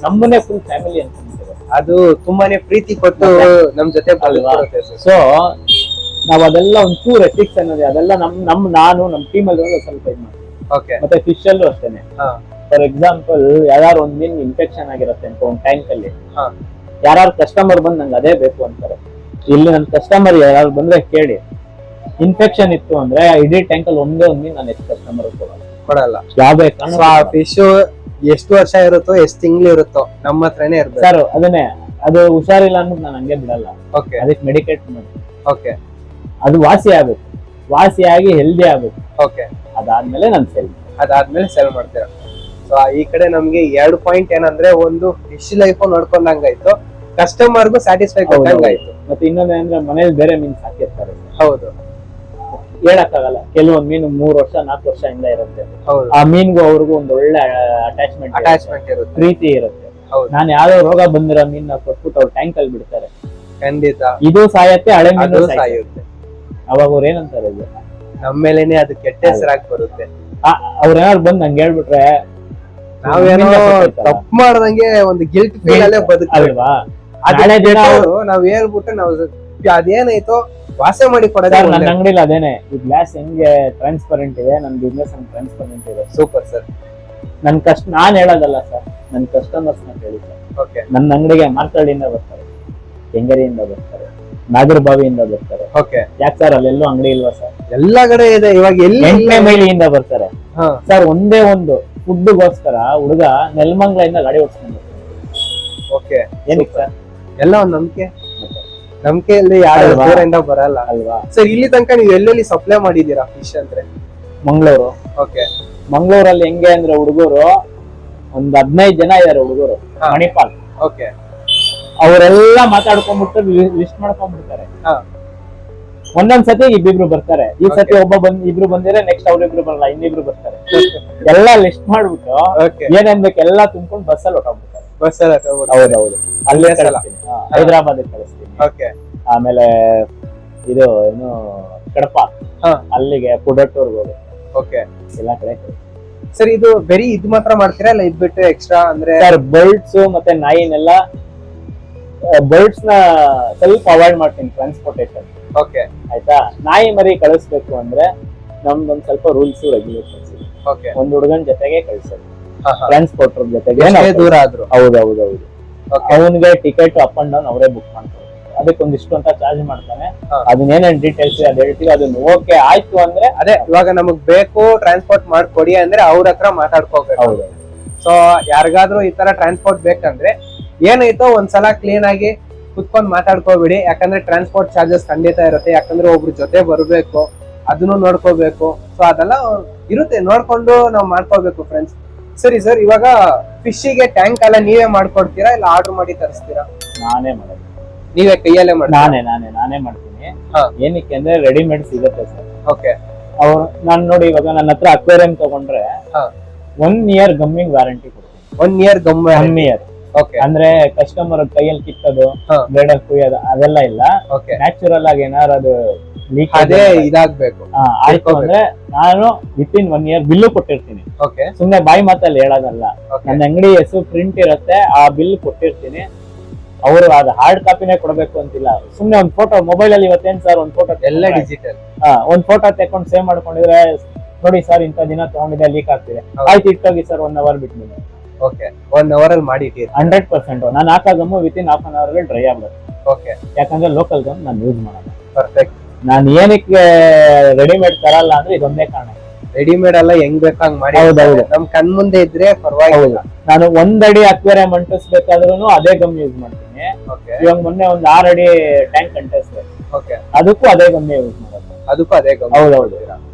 ನಮ್ಮನೆ ಫುಲ್ ಫ್ಯಾಮಿಲಿ ಅಂತ ಅದು ತುಂಬಾನೇ ಪ್ರೀತಿ ಕೊಟ್ಟು ನಮ್ ಜೊತೆ ಬರುತ್ತೆ. ಸೊ ನಾವ್ ಅದೆಲ್ಲ ಒಂಚೂರು ಎಥಿಕ್ಸ್ ಅನ್ನೋದು ಅದೆಲ್ಲ ನಾನು ನಮ್ ಟೀಮ್ ಅಲ್ಲಿ ಸ್ವಲ್ಪ ಇದು ಮಾಡ್ತೀವಿ. ಮತ್ತೆ ಫಿಶ್ ಅಲ್ಲೂ ಅಷ್ಟೇನೆ. ಫಾರ್ ಎಕ್ಸಾಂಪಲ್, ಯಾರು ಒಂದ್ ಮೀನ್ ಇನ್ಫೆಕ್ಷನ್ ಆಗಿರುತ್ತೆ ಅಂತ ಒಂದ್ ಟ್ಯಾಂಕ್ ಅಲ್ಲಿ, ಯಾರು ಕಸ್ಟಮರ್ ಬಂದ್ ನಂಗೆ ಅದೇ ಬೇಕು ಅಂತಾರೆ. ಇಲ್ಲಿ ನನ್ ಕಸ್ಟಮರ್ ಯಾರು ಬಂದ್ರೆ ಕೇಳಿ, ಇನ್ಫೆಕ್ಷನ್ ಇತ್ತು ಅಂದ್ರೆ ಇಡೀ ಟ್ಯಾಂಕ್ ಅಲ್ಲಿ ಒಂದೇ ಒಂದ್ ಮೀನ್ ನಾನು ಎಷ್ಟು ಕಸ್ಟಮರ್ ಕೊಡಲ್ಲ. ಯಾವ ಫಿಶ್ ಎಷ್ಟು ವರ್ಷ ಇರುತ್ತೋ, ಎಷ್ಟು ತಿಂಗಳು ಇರುತ್ತೋ ನಮ್ಮ ಹತ್ರನೇ ಇರುತ್ತೆ ಸರ್. ಅದನ್ನೇ, ಅದು ಹುಷಾರಿಲ್ಲ ಅಂದ್ಬಿಟ್ಟು ನಾನು ಹಂಗೆ ಬಿಡಲ್ಲ. ಅದಕ್ಕೆ ಮೆಡಿಕೇಟ್ ಮಾಡಿ ಅದು ವಾಸಿ ಆಗ್ಬೇಕು, ವಾಸಿಯಾಗಿ ಹೆಲ್ದಿ ಆಗ್ಬೇಕು. ಅದಾದ್ಮೇಲೆ ನಾನು ಸೆಲ್ ಮಾಡ್ತೀರಾ. ಸೊ ಈ ಕಡೆ ನಮ್ಗೆ 2 ಪಾಯಿಂಟ್ ಏನಂದ್ರೆ, ಒಂದು ಫಿಶ್ ಲೈಫ್ ನೋಡ್ಕೊಂಡಂಗಾಯ್ತು, ಕಸ್ಟಮರ್ಗೂ ಸ್ಯಾಟಿಸ್ಫೈ ಕೊಟ್ಟಂಗಾಯ್ತು. ಮತ್ತೆ ಇನ್ನೊಂದೇನಂದ್ರೆ ಮನೇಲಿ ಬೇರೆ ಮೀನ್ ಸಾಕಿರ್ತಾರೆ. ಹೌದು, ಹೇಳಕ್ಕಾಗಲ್ಲ, ಕೆಲವೊಂದ್ ಮೀನು 3 ವರ್ಷ 4 ವರ್ಷದಿಂದ ಇರುತ್ತೆ. ಆ ಮೀನ್ಗೂ ಅವ್ರಿಗೂ ಒಂದು ಒಳ್ಳೆ ಅಟ್ಯಾಚ್ಮೆಂಟ್ ಇರುತ್ತೆ, ಪ್ರೀತಿ ಇರುತ್ತೆ. ನಾನು ಯಾವ್ಯಾವ ರೋಗ ಬಂದಿರೋ ಮೀನ್ ಕೊಟ್ಬಿಟ್ಟು ಅವ್ರು ಟ್ಯಾಂಕ್ ಅಲ್ಲಿ ಬಿಡ್ತಾರೆ. ಖಂಡಿತ ಇದು ಸಾಯತ್ತೆ, ಹಳೆ ಮೀನು ಸಾಯುತ್ತೆ. ಅವಾಗ ಅವ್ರು ಏನಂತಾರೆ, ನಮ್ಮ ಮೇಲೇನೆ ಅದು ಕೆಟ್ಟ ಹೆಸರಾಗಿ ಬರುತ್ತೆ. ಅವ್ರೇನಾದ್ರು ಬಂದ್ ನಂಗೆ ಹೇಳ್ಬಿಟ್ರೆ ನಾವೇನೋ ತಪ್ಪು ಮಾಡ್ದಂಗೆ ಒಂದು ಗಿಲ್ಟ್ ಫೀಲ್ ಅಲ್ಲೇ ಬದುಕಲ್ವಾ. ನಾವ್ ಹೇಳ್ಬಿಟ್ಟು ನಾವು ಅದೇನಾಯ್ತೋ ವಾಸೆ ಮಾಡಿ ಕೊಡೋದು. ನನ್ನ ಅಂಗಡಿಲಿ ಅದೇನೆ, ಈ ಗ್ಲಾಸ್ ಹೆಂಗೆ ಟ್ರಾನ್ಸ್ಪರೆಂಟ್ ಇದೆ, ನನ್ ಬಿಸ್ನೆಸ್ ಹಂಗೆ ಟ್ರಾನ್ಸ್ಪರೆಂಟ್ ಇದೆ. Super sir. ನಾನ್ ಹೇಳೋದಲ್ಲ ಸರ್, ನನ್ ಕಸ್ಟಮರ್ಸ್ ನ ಹೇಳಿ ಸರ್. ನನ್ನ ಅಂಗಡಿಗೆ ಮಾರ್ಕಳ್ಳಿಯಿಂದ ಬರ್ತಾರೆ, ಕೆಂಗರಿಯಿಂದ ಬರ್ತಾರೆ, ನಾಗರಬಾವಿಯಿಂದ ಬರ್ತಾರೆ. ಯಾಕೆ ಸರ್ ಅಲ್ಲೆಲ್ಲೂ ಅಂಗಡಿ ಇಲ್ವಾ ಸರ್? ಎಲ್ಲಾ ಕಡೆ ಇದೆ. ಇವಾಗ ಎಂಟನೇ ಮೈಲಿಯಿಂದ ಬರ್ತಾರೆ ಸರ್. ಒಂದೇ ಒಂದು ಫುಡ್ಗೋಸ್ಕರ ಹುಡುಗ ನೆಲಮಂಗಲದಿಂದ ಗಾಡಿ ಓಡಿಸ್ಕೊಂಡು ಏನಕ್ಕೆ ಸರ್? ಎಲ್ಲ ಒಂದ್ ನಂಬಿಕೆಯಲ್ಲಿ ಯಾರು ದೂರದಿಂದ ಬರಲ್ಲ ಅಲ್ವಾ ಸರ್. ಇಲ್ಲಿ ತನಕ ನೀವು ಎಲ್ಲೆಲ್ಲಿ ಸಪ್ಲೈ ಮಾಡಿದೀರಾ ಫಿಶ್ ಅಂದ್ರೆ? ಮಂಗಳೂರು. ಮಂಗಳೂರಲ್ಲಿ ಹೆಂಗೆ ಅಂದ್ರೆ ಹುಡುಗರು ಒಂದ್ 15 ಜನ ಇದಾರೆ ಹುಡುಗರು, ಮಣಿಪಾಲ್. ಅವರೆಲ್ಲ ಮಾತಾಡ್ಕೊಂಡ್ಬಿಟ್ಟು ಲಿಸ್ಟ್ ಮಾಡ್ಕೊಂಡ್ಬಿಡ್ತಾರೆ. ಒಂದೊಂದ್ಸತಿ ಇಬ್ಬಿಬ್ರು ಬರ್ತಾರೆ. ಈ ಸತಿ ಇಬ್ರು ಬಂದಿದ್ರೆ ನೆಕ್ಸ್ಟ್ ಅವ್ರಿಬ್ರು ಬರಲ್ಲ, ಇನ್ನಿಬ್ರು ಬರ್ತಾರೆ. ಎಲ್ಲಾ ಲಿಸ್ಟ್ ಮಾಡ್ಬಿಟ್ಟು ಏನೇನ್ ಬೇಕು ಎಲ್ಲಾ ತುಂಬ್ಕೊಂಡು ಬಸ್ಸಲ್ಲಿ ಹೊಟ್ಟೋಗ್ಬಿಡ್ತಾರೆ. ಹೌದೌದು, ಅಲ್ಲೇ ಕಳಿಸ್ತೀನಿ, ಹೈದರಾಬಾದ್ ಕಳಿಸ್ತೀನಿ. ಆಮೇಲೆ ಇದು ಏನು ಕಡಪ, ಅಲ್ಲಿಗೆ ಪುಡಟ್ಟೂರ್ಗೆ ಹೋಗುತ್ತೆ. ಎಲ್ಲಾ ಕಡೆ ಸರ್. ಇದು ಬರೀ ಇದು ಮಾತ್ರ ಮಾಡ್ತೀರಾ ಇಲ್ಲ ಇದ್ ಬಿಟ್ಟು ಎಕ್ಸ್ಟ್ರಾ ಅಂದ್ರೆ? ಸರ್ ಬರ್ಡ್ಸ್ ಮತ್ತೆ ನಾಯಿನೆಲ್ಲ, ಬರ್ಡ್ಸ್ ನ ಸ್ವಲ್ಪ ಅವಾಯ್ಡ್ ಮಾಡ್ತೀನಿ ಟ್ರಾನ್ಸ್ಪೋರ್ಟೇಷನ್. ಆಯ್ತಾ? ನಾಯಿ ಮರಿ ಕಳಿಸ್ಬೇಕು ಅಂದ್ರೆ ನಮ್ದೊಂದ್ ಸ್ವಲ್ಪ ರೂಲ್ಸ್ ರೆಗ್ಯುಲೇಷನ್ಸ್ ಇದೆ. ಒಂದ್ ಹುಡುಗನ್ ಜೊತೆಗೆ ಕಳ್ಸೋದು, ಟ್ರಾನ್ಸ್ಪೋರ್ಟರ್ ಜೊತೆಗೆ ದೂರ ಆದ್ರು. ಹೌದೌದು. ಅವನಿಗೆ ಟಿಕೆಟ್ ಅಪ್ ಅಂಡ್ ಡೌನ್ ಅವರೇ ಬುಕ್ ಮಾಡ್ತಾರೆ. ಅದಕ್ಕೆ ಒಂದಿಷ್ಟು ಅಂತ ಚಾರ್ಜ್ ಮಾಡ್ತಾನೆ. ಅದನ್ನೇನೇನ್ ಡೀಟೇಲ್ಸ್ ಅದ್ ಹೇಳ್ತೀವಿ, ಅದನ್ನ ಓಕೆ ಆಯ್ತು ಅಂದ್ರೆ ಅದೇ ಇವಾಗ ನಮಗ್ ಬೇಕು ಟ್ರಾನ್ಸ್ಪೋರ್ಟ್ ಮಾಡ್ಕೊಡಿ ಅಂದ್ರೆ ಅವ್ರ ಹತ್ರ ಮಾತಾಡ್ಕೋಬೇಕು. ಸೊ ಯಾರಿಗಾದ್ರೂ ಈ ತರ ಟ್ರಾನ್ಸ್ಪೋರ್ಟ್ ಬೇಕಂದ್ರೆ ಏನಾಯ್ತೋ ಒಂದ್ಸಲ ಕ್ಲೀನ್ ಆಗಿ ಕುತ್ಕೊಂಡ್ ಮಾತಾಡ್ಕೋಬಿಡಿ. ಯಾಕಂದ್ರೆ ಟ್ರಾನ್ಸ್ಪೋರ್ಟ್ ಚಾರ್ಜಸ್ ಖಂಡಿತ ಇರುತ್ತೆ. ಯಾಕಂದ್ರೆ ಒಬ್ರು ಜೊತೆ ಬರ್ಬೇಕು, ಅದನ್ನು ನೋಡ್ಕೋಬೇಕು. ಸೊ ಅದೆಲ್ಲ ಇರುತ್ತೆ, ನೋಡ್ಕೊಂಡು ನಾವ್ ಮಾಡ್ಕೋಬೇಕು ಫ್ರೆಂಡ್ಸ್. ಸರಿ ಸರ್, ಇವಾಗ ಫಿಶಿಗೆ ಟ್ಯಾಂಕ್ ಎಲ್ಲ ನೀವೇ ಮಾಡ್ಕೊಡ್ತೀರಾ ಇಲ್ಲ ಆರ್ಡರ್ ಮಾಡಿ ತರಿಸ್ತೀರಾ? ನಾನೇ ಮಾಡೋದು. ನೀವೇ ಕೈಯಲ್ಲೇ ಮಾಡಿ? ನಾನೇ ಮಾಡ್ತೀನಿ. ಏನಕ್ಕೆ ಅಂದ್ರೆ ರೆಡಿಮೇಡ್ ಸಿಗುತ್ತೆ ಸರ್. ನಾನ್ ನೋಡಿ ಇವಾಗ ನನ್ನ ಹತ್ರ ಅಕ್ವೇರಿಯಂ ತಗೊಂಡ್ರೆ 1 year ಗಮ್ಮಿಂಗ್ ವ್ಯಾರಂಟಿ ಕೊಡ್ತೀನಿ. 1 year ಗಮ್ ಇಯರ್. ಅಂದ್ರೆ ಕಸ್ಟಮರ್ ಕೈಯಲ್ಲಿ ಕಿತ್ತೋದು, ಬ್ಲೇಡಲ್ಲಿ ಕುಯ್ಯೋದು ಅದೆಲ್ಲ ಇಲ್ಲ. ನ್ಯಾಚುರಲ್ ಆಗಿ ಏನಾರು ಅದು ಲೀಕ್ ಅದೇ ಇದಾಗ್ಬೇಕು. ಆಯ್ತು ಅಂದ್ರೆ ನಾನು ವಿತಿನ್ 1 year ಬಿಲ್ಲು ಕೊಟ್ಟಿರ್ತೀನಿ. ಓಕೆ, ಸುಮ್ನೆ ಬಾಯಿ ಮಾತಲ್ಲಿ ಹೇಳೋದಲ್ಲ. ನನ್ನ ಅಂಗಡಿ ಹೆಸರು ಪ್ರಿಂಟ್ ಇರುತ್ತೆ, ಆ ಬಿಲ್ ಕೊಟ್ಟಿರ್ತೀನಿ. ಅವರು ಅದು ಹಾರ್ಡ್ ಕಾಪಿನೇ ಕೊಡ್ಬೇಕು ಅಂತಿಲ್ಲ. ಸುಮ್ನೆ ಒಂದ್ ಫೋಟೋ ಮೊಬೈಲ್ ಅಲ್ಲಿ ಇವತ್ತೇನ್ ಸರ್ ಒಂದ್ ಫೋಟೋ ಎಲ್ಲ ಡಿಜಿಟಲ್. ಒಂದ್ ಫೋಟೋ ತೆಕೊಂಡು ಸೇವ್ ಮಾಡ್ಕೊಂಡಿದ್ರೆ ನೋಡಿ ಸರ್ ಇಂಥ ದಿನ ತಗೊಂಡಿದೆ ಲೀಕ್ ಆಗ್ತಿದೆ, ಆಯ್ತು ಇಟ್ಟೋಗಿ ಸರ್ 1 hour ಬಿಟ್ಟು. ಓಕೆ, 1 hour ಅಲ್ಲಿ ಮಾಡಿ 100%. ನಾನು ಹಾಕೋ gum within half an hour ಅಲ್ಲಿ ಡ್ರೈ ಆಗ್ಬೇಕು. ಓಕೆ, ಯಾಕಂದ್ರೆ ಲೋಕಲ್ ಗಮ್ ನಾನು ಯೂಸ್ ಮಾಡಲ್ಲ. ಪರ್ಫೆಕ್ಟ್. ನಾನು ಏನಕ್ಕೆ ರೆಡಿಮೇಡ್ ತರಲ್ಲ ಅಂದ್ರೆ ಇದೊಂದೇ ಕಾರಣ. ರೆಡಿಮೇಡ್ ಎಲ್ಲ ಹೆಂಗ್ ಬೇಕಂಗ್ ಮಾಡಿ. ಹೌದೌದು, ನಮ್ ಕಣ್ ಮುಂದೆ ಇದ್ರೆ ಪರವಾಗಿಲ್ಲ. ನಾನು 1 ಅಡಿ ಅಕ್ವೇರಿಯಂ ಅಂಟಿಸ್ಬೇಕಾದ್ರೂ ಅದೇ ಗಮ್ ಯೂಸ್ ಮಾಡ್ತೀನಿ. ಇವಾಗ ಮೊನ್ನೆ ಒಂದ್ 6 ಅಡಿ ಟ್ಯಾಂಕ್ ಅಂಟಿಸ್ದೆ, ಅದಕ್ಕೂ ಅದೇ ಗಮ್ ಯೂಸ್ ಮಾಡೋದು. ಅದಕ್ಕೂ ಅದೇ ಗಮ್. ಹೌದೌದು.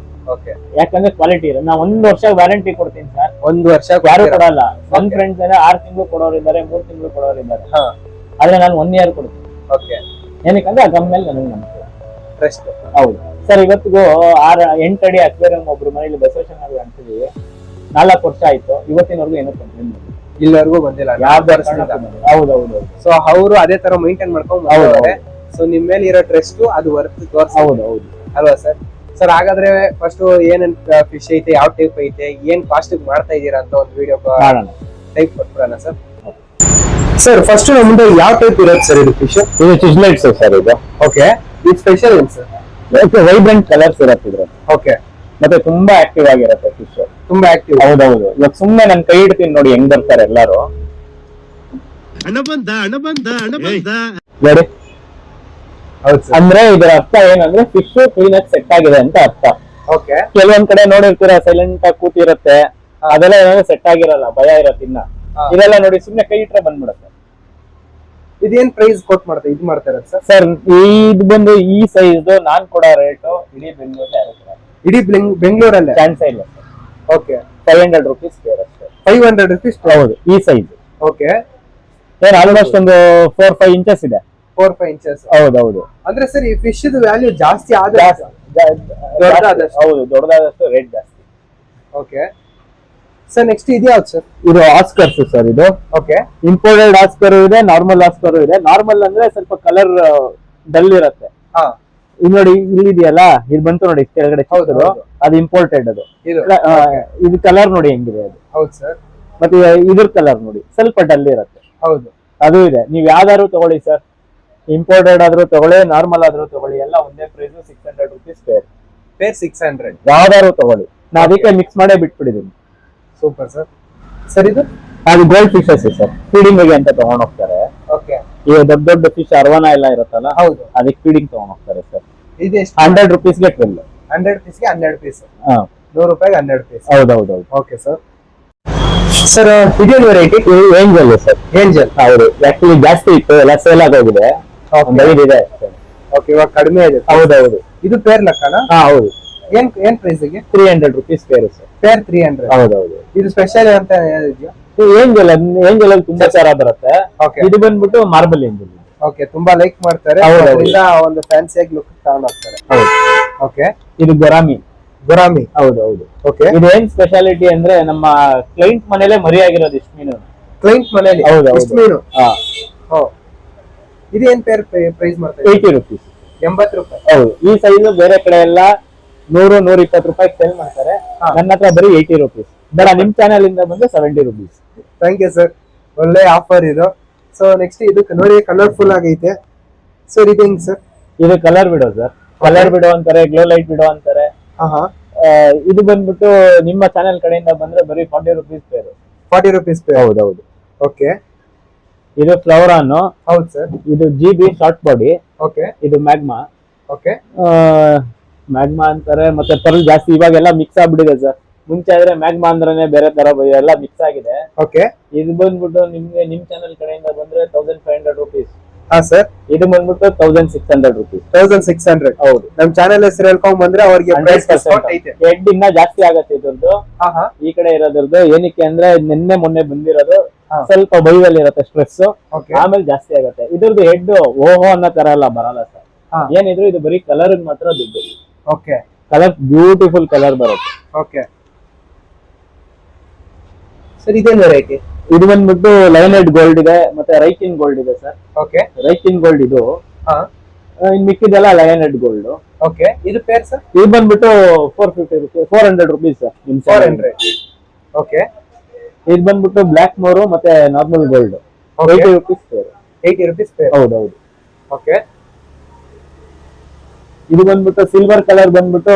ಓಕೆ, ಯಾಕಂದ್ರೆ ಕ್ವಾಲಿಟಿ ಇದೆ. ನಾ 1 ವರ್ಷ ವ್ಯಾರಂಟಿ ಕೊಡ್ತೀನಿ ಸರ್. 1 ವರ್ಷ ಯಾರು ಕೊಡಲ್ಲ. ನನ್ ಫ್ರೆಂಡ್ಸ್ 6 ತಿಂಗಳು ಕೊಡೋರಿದ್ದಾರೆ, 3 ತಿಂಗಳು ಕೊಡೋರಿದ್ದಾರೆ. ಆದ್ರೆ ನಾನು 1 year ಕೊಡ್ತೀನಿ. ಓಕೆ, ಏನಕ್ಕಂದ್ರೆ ಆ ಗಮ್ ಮೇಲೆ ನನಗೆ ನಂಬಿಕೆ, ಟ್ರಸ್ಟ್. ಹೌದು ಸರ್. ಇವತ್ತಿಗೂ 8 ಅಡಿ ಅಕ್ವೇರಿಯಂ ಒಬ್ರು ಮನೇಲಿ ಬಸವೇಶ್ವರ ಅಂತಿದೀವಿ. 4 ವರ್ಷ ಆಯ್ತು, ಇವತ್ತಿನವರೆಗೂ ಏನೋ ಕಂಪ್ಲೇಂಟ್ ಮಾಡಿಲ್ಲ. ಇಲ್ಲಿವರೆಗೂ ಬಂದಿಲ್ಲ. ಹೌದೌದು. ಸೊ ಅವರು ಅದೇ ತರ ಮೈಂಟೈನ್ ಮಾಡ್ಕೊಂಡು ಹೋಗ್ತಾರೆ. ಸೊ ನಿಮ್ ಮೇಲೆ ಇರೋ ಟ್ರಸ್ಟ್ ಅದು ವರ್ತ್ ತೋರ್ಸ. ಹೌದು ಅಲ್ವಾ ಸರ್? ಸರ್ ಹಾಗಾದ್ರೆ ಫಸ್ಟ್ ಏನೇನ್ ಫಿಶ್ ಐತೆ, ಯಾವ ಟೈಪ್ ಐತೆ, ಏನ್ ಕಾಸ್ಟ್ ಮಾಡ್ತಾ ಇದೀರಾ ಅಂತ ಒಂದು ವಿಡಿಯೋ ಟೈಪ್ ಕೊಟ್ಬಿಡೋಣ ಸರ್. ಸರ್ ಫಸ್ಟ್ ನಮ್ಮ ಮುಂದೆ ಯಾವ ಟೈಪ್ ಇರುತ್ತೆ ಸರ್ ಇದು ಫಿಶ್? ಇದು ಚಿಸ್ಲೈಟ್ಸ್ ಸರ್ ಇದು. ಓಕೆ, ಇದು ಸ್ಪೆಷಲ್ ಏನು ಸರ್? ವೈಬ್ರೆಂಟ್ ಕಲರ್ಸ್ ಇರುತ್ತೆ ಇದ್ರಲ್ಲಿ. ಓಕೆ, ಮತ್ತೆ ತುಂಬಾ ಆಕ್ಟಿವ್ ಆಗಿರುತ್ತೆ ಫಿಶ್. ತುಂಬಾ ಆಕ್ಟಿವ್. ಹೌದೌದು. ಇವಾಗ ಸುಮ್ನೆ ನನ್ ಕೈ ಇಡ್ತೀನಿ ನೋಡಿ ಹೆಂಗ್ ಬರ್ತಾರೆ ಎಲ್ಲಾರು. ನೋಡಿ, ಅಂದ್ರೆ ಇದರ ಅರ್ಥ ಏನಂದ್ರೆ ಫಿಶ್ ಕ್ಲೀನ್ ಆಗಿ ಸೆಟ್ ಆಗಿದೆ ಅಂತ ಅರ್ಥ. ಓಕೆ, ಕೆಲವೊಂದ್ ಕಡೆ ನೋಡಿರ್ತೀರಾ ಸೈಲೆಂಟ್ ಆಗಿ ಕೂತಿರುತ್ತೆ, ಅದೆಲ್ಲ ಏನಾದ್ರು ಸೆಟ್ ಆಗಿರಲ್ಲ, ಭಯ ಇರತ್ತೆ. ಇನ್ನ ಇದೆಲ್ಲ ನೋಡಿ ಸುಮ್ನೆ ಕೈ ಇಟ್ರೆ ಬಂದ್ಬಿಡುತ್ತೆ. ಇದೇನ್ ಪ್ರೈಸ್ ಕೊಟ್ ಮಾಡ್ತಾ ಇದು ಮಾಡ್ತಾರೆ ಸರ್? ಸರ್ ಇದು ಬಂದು ಈ ಸೈಜ್ ನಾನ್ ಕೊಡೋ ರೇಟ್ ಇಡೀ ಬೆಂಗಳೂರಲ್ಲಿ ಯಾರು ಕೊಡಲ್ಲ. ಇಡೀ ಬೆಂಗಳೂರಲ್ಲೇ ಚಾನ್ಸ್ ಇಲ್ಲ ಸರ್. ಓಕೆ, 500 rupees ಪೇರ್ ಅಷ್ಟೇ. 500 rupees. ಹೌದು, ಈ ಸೈಜ್. ಓಕೆ, ಏನ್ ಆಲ್ಮೋಸ್ಟ್ ಒಂದು 4-5 inches ಇದೆ. 4-5 inches. ಹೌದೌದು. ಅಂದ್ರೆ ಸರ್ ಈ ಫಿಶ್ ವ್ಯಾಲ್ಯೂ ಜಾಸ್ತಿ ಆದ ಹೌದು, ದೊಡ್ಡದಾದಷ್ಟು ರೇಟ್ ಜಾಸ್ತಿ. ಓಕೆ ಸರ್, ನೆಕ್ಸ್ಟ್ ಇದು ಯಾವ್ದು ಸರ್? ಇದು ಆಸ್ಕರ್ಸ್ ಸರ್. ಇದು ಓಕೆ, ಇಂಪೋರ್ಟೆಡ್ ಆಸ್ಕರ್ ಇದೆ, ನಾರ್ಮಲ್ ಆಸ್ಕರ್ ಇದೆ. ನಾರ್ಮಲ್ ಅಂದ್ರೆ ಸ್ವಲ್ಪ ಕಲರ್ ಡಲ್ ಇರುತ್ತೆ. ಇದು ನೋಡಿ, ಇಲ್ಲಿ ಇದೆಯಲ್ಲ, ಇದು ಬಂತು ನೋಡಿ ಕೆಳಗಡೆ, ಅದು ಇಂಪೋರ್ಟೆಡ್. ಅದು ಇದು ಕಲರ್ ನೋಡಿ ಹೆಂಗಿದೆ ಅದು. ಹೌದು ಸರ್. ಮತ್ತೆ ಇದ್ರ ಕಲರ್ ನೋಡಿ ಸ್ವಲ್ಪ ಡಲ್ ಇರುತ್ತೆ. ಹೌದು, ಅದು ಇದೆ. ನೀವ್ ಯಾವ್ದಾದ್ರು ತಗೊಳ್ಳಿ ಸರ್, ಇಂಪೋರ್ಟೆಡ್ ಆದ್ರೂ ತಗೊಳ್ಳಿ, ನಾರ್ಮಲ್ ಆದ್ರೂ ತಗೊಳ್ಳಿ, ಎಲ್ಲ ಒಂದೇ ಪ್ರೈಸ್. 600 rupees peer. 600. ಯಾವ್ದಾದ್ರು ತಗೊಳ್ಳಿ, ನಾ ಅದಕ್ಕೆ ಮಿಕ್ಸ್ ಮಾಡೇ ಬಿಟ್ಬಿಟ್ಟಿದ್ದೀನಿ. Super sir. ಸರ್ ಇದು ಗೋಲ್ಡ್ ಫಿಶಸ್ ಸರ್, ಫೀಡಿಂಗ್ ಅಂತ ತಗೊಂಡ್ ಹೋಗ್ತಾರೆ. ಓಕೆ, ಈಗ ದೊಡ್ಡ ಫಿಶ್ ಅರ್ವಾನ ಎಲ್ಲ ಇರುತ್ತಲ್ಲ, ಹೌದು, ಅದಕ್ಕೆ ಫೀಡಿಂಗ್ ತಗೊಂಡ್ ಹೋಗ್ತಾರೆ ಸರ್. ಇದು ಎಷ್ಟು? 100 rupees ಗೆ 12. 100 rupees ಗೆ 100 ಪೀಸ್. 100 ರೂಪಾಯಿಗೆ 100 ಪೀಸ್. ಹೌದೌದು. Okay sir. ಸರ್ ಇದೇನು ವೆರೈಟಿ? Angel sir. ಏಂಜಲ್. ಹೌದು, ಆಕ್ಚುಲಿ ಜಾಸ್ತಿ ಇತ್ತು, ಎಲ್ಲ ಸೇಲ್ ಆಗೋಗಿದೆ. ಇದೆ. ಓಕೆ, ಇವಾಗ ಕಡಿಮೆ ಇದೆ. ಹೌದೌದು. ಇದು ಪೇರ್ ಲೆಕ್ಕನಾ? ಹೌದು. ಏನ್ ಪ್ರೈಸ್ ಗೆ? 300 rupees ಪೇರ್ ಸರ್. ಪೇರ್ 300. ಹೌದೌದು. ಇದು ಸ್ಪೆಷಲ್ ಅಂತ ಹೇಳಿದ್ಯಾ? ಏಂಜಲ್ ಅಲ್ಲಿ ತುಂಬಾ ತರ ಬರುತ್ತೆ. ಇದು ಬಂದ್ಬಿಟ್ಟು ಮಾರ್ಬಲ್ ಏಂಜಲ್. ಓಕೆ, ತುಂಬಾ ಲೈಕ್ ಮಾಡ್ತಾರೆ, ಅದರಿಂದ ಒಂದು ಫ್ಯಾನ್ಸಿ ಆಗಿ ಲುಕ್ ತಗೊಂಡು ಹೋಗ್ತಾರೆ. ಓಕೆ, ಇದು ಗೊರಾಮಿ. ಹೌದೌದು. ಓಕೆ, ಇದು ಏನ್ ಸ್ಪೆಷಾಲಿಟಿ ಅಂದ್ರೆ ನಮ್ಮ ಕ್ಲೈಂಟ್ ಮನೇಲೆ ಮರಿ ಆಗಿರೋದು ಇಷ್ಟು ಮೀನು. ಕ್ಲೈಂಟ್ ಮನೇಲಿ ಇಷ್ಟು ಮೀನು? ಇದು ಏನ್ ಪೇರ್ ಪ್ರೈಸ್ ಮಾಡ್ತಾರೆ? 80 rupees. 80 ರೂಪಾಯಿ. ಹೌದು. ಈ ಸೈಜ್ ಬೇರೆ ಕಡೆ ಎಲ್ಲ 100-120 ರೂಪಾಯಿ ಸೇಲ್ ಮಾಡ್ತಾರೆ. ನನ್ನ ಹತ್ರ ಬರೀ 80 rupees. ಬೇಡ, ನಿಮ್ ಚಾನೆಲ್ ಇಂದ ಬಂದು 70 rupees. ಥ್ಯಾಂಕ್ ಯು ಸರ್, ಒಳ್ಳೆ ಆಫರ್ ಇದು. ಸೊ ನೆಕ್ಸ್ಟ್ ಇದು ನೋಡಿ, ಕಲರ್ಫುಲ್ ಆಗೈತೆ ಸರ್. ಇದು ಹೆಂಗ್ ಸರ್? ಇದು ಕಲರ್ ಬಿಡೋ ಸರ್. ಕಲರ್ ಬಿಡೋ ಅಂತಾರೆ, ಗ್ಲೋ ಲೈಟ್ ಬಿಡೋ ಅಂತಾರೆ. ಇದು ಬಂದ್ಬಿಟ್ಟು ನಿಮ್ಮ ಚಾನೆಲ್ ಕಡೆಯಿಂದ ಬಂದ್ರೆ ಬರೀ 40 rupees ಪೇರ್. 40 rupees pair. ಹೌದೌದು. ಓಕೆ, ಇದು ಫ್ಲವರಾನ್. ಹೌದು ಸರ್. ಇದು GB ಶಾರ್ಟ್ ಬಾಡಿ. ಓಕೆ, ಇದು ಮ್ಯಾಗ್ಮಾ. ಓಕೆ, ಮ್ಯಾಗ್ಮಾ ಅಂತಾರೆ. ಮತ್ತೆ ಪರ್ಲ್ ಜಾಸ್ತಿ ಇವಾಗೆಲ್ಲ ಮಿಕ್ಸ್ ಆಗ್ಬಿಟ್ಟಿದೆ ಸರ್. ಮುಂಚೆ ಆದ್ರೆ ಮ್ಯಾಗ್ಮಾ ಅಂದ್ರೇನೆ ಬೇರೆ ತರ ಎಲ್ಲ ಮಿಕ್ಸ್ ಆಗಿದೆ. ಓಕೆ, ಇದು ಬಂದ್ಬಿಟ್ಟು ನಿಮ್ ಚಾನೆಲ್ ಕಡೆಯಿಂದ ಬಂದ್ರೆ 1500 rupees. ಹಾ ಸರ್. ಇದು ಬಂದ್ಬಿಟ್ಟು 1600 rupees. 1600. ಹೌದು. ನಮ್ ಚಾನೆಲ್ ಹೆಸರು ಹೇಳ್ಕೊಂಡ್ ಬಂದ್ರೆ ಅವ್ರಿಗೆ ಪ್ರೈಸ್ ಡಿಸ್ಕೌಂಟ್ ಐತೆ. ಹೆಡ್ ಇನ್ನ ಜಾಸ್ತಿ ಆಗತ್ತೆ ಇದ್ರದ್ದು. ಈ ಕಡೆ ಇರೋದ್ರದ್ದು ಏನಕ್ಕೆ ಅಂದ್ರೆ ನಿನ್ನೆ ಮೊನ್ನೆ ಬಂದಿರೋದು ಸ್ವಲ್ಪ ಬೈವಲ್ಲಿ ಇರುತ್ತೆ ಸ್ಟ್ರೆಸ್, ಆಮೇಲೆ ಜಾಸ್ತಿ ಆಗತ್ತೆ. ಇದ್ರದ್ದು ಹೆಡ್ ಓಹೋ ಅನ್ನೋ ತರ ಎಲ್ಲ ಬರಲ್ಲ ಸರ್. ಏನಿದ್ರು ಇದು ಬರೀ ಕಲರ್ ಮಾತ್ರ ದುಡ್ಡು. ಓಕೆ, ಕಲರ್ ಬ್ಯೂಟಿಫುಲ್ ಕಲರ್ ಬರುತ್ತೆ. ಓಕೆ ಸರ್, ಇದೇನ್ ವೆರೈಟಿ? ಇದು ಬಂದ್ಬಿಟ್ಟು ಲೈನ್ ಹೆಡ್ ಗೋಲ್ಡ್ ಇದೆ, ಮತ್ತೆ ರೈಕಿನ್ ಗೋಲ್ಡ್ ಇದೆ ಸರ್. ಓಕೆ, ರೈಕಿನ್ ಗೋಲ್ಡ್ ಇದು ಇನ್ ಮಿಕ್ಕಿದೆಲ್ಲ ಲಯನ್ ಹೆಡ್ ಗೋಲ್ಡ್. ಓಕೆ, ಇದು ಪೇರ್ ಸರ್? ಇದು ಬಂದ್ಬಿಟ್ಟು 450 rupees, 400 rupees ಸರ್. 400. ಓಕೆ, ಇದು ಬಂದ್ಬಿಟ್ಟು ಬ್ಲಾಕ್ ಮೋರು ಮತ್ತೆ normal gold. 80 rupees pair. 80 rupees pair. ಹೌದೌದು. ಓಕೆ, ಇದು ಬಂದ್ಬಿಟ್ಟು ಸಿಲ್ವರ್ ಕಲರ್ ಬಂದ್ಬಿಟ್ಟು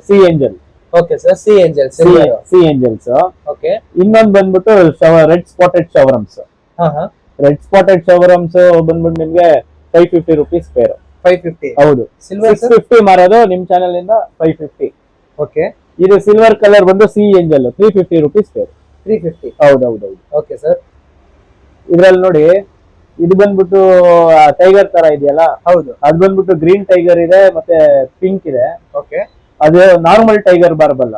sea angel. Okay sir, sea angel, sea angels. Okay, ಇನ್ನೊಂದು ಬಂದ್ಬಿಟ್ಟು red spotted severums. Red spotted severums ಬಂದ್ಬಿಟ್ಟು ನಿಮ್ಗೆ 550 rupees ಪೇರ್. 550. ಹೌದು. ಸಿಲ್ವರ್ 650 ಮಾರೋದು ನಿಮ್ ಚಾನೆಲ್ ಇಂದ 550. ಓಕೆ, ಇದು ಸಿಲ್ವರ್ ಕಲರ್ ಬಂದು ಸಿ ಏಂಜಲ್ 350 rupees ಪೇರ್. 350. ಹೌದೌದೌದು. ಓಕೆ ಸರ್, ಇದ್ರಲ್ಲಿ ನೋಡಿ, ಇದು ಬಂದ್ಬಿಟ್ಟು ಟೈಗರ್ ತರ ಇದೆಯಲ್ಲ. ಹೌದು, ಅದು ಬಂದ್ಬಿಟ್ಟು ಗ್ರೀನ್ ಟೈಗರ್ ಇದೆ ಮತ್ತೆ ಪಿಂಕ್ ಇದೆ. ಓಕೆ, ಅದು ನಾರ್ಮಲ್ ಟೈಗರ್ ಬರಬಲ್ಲ,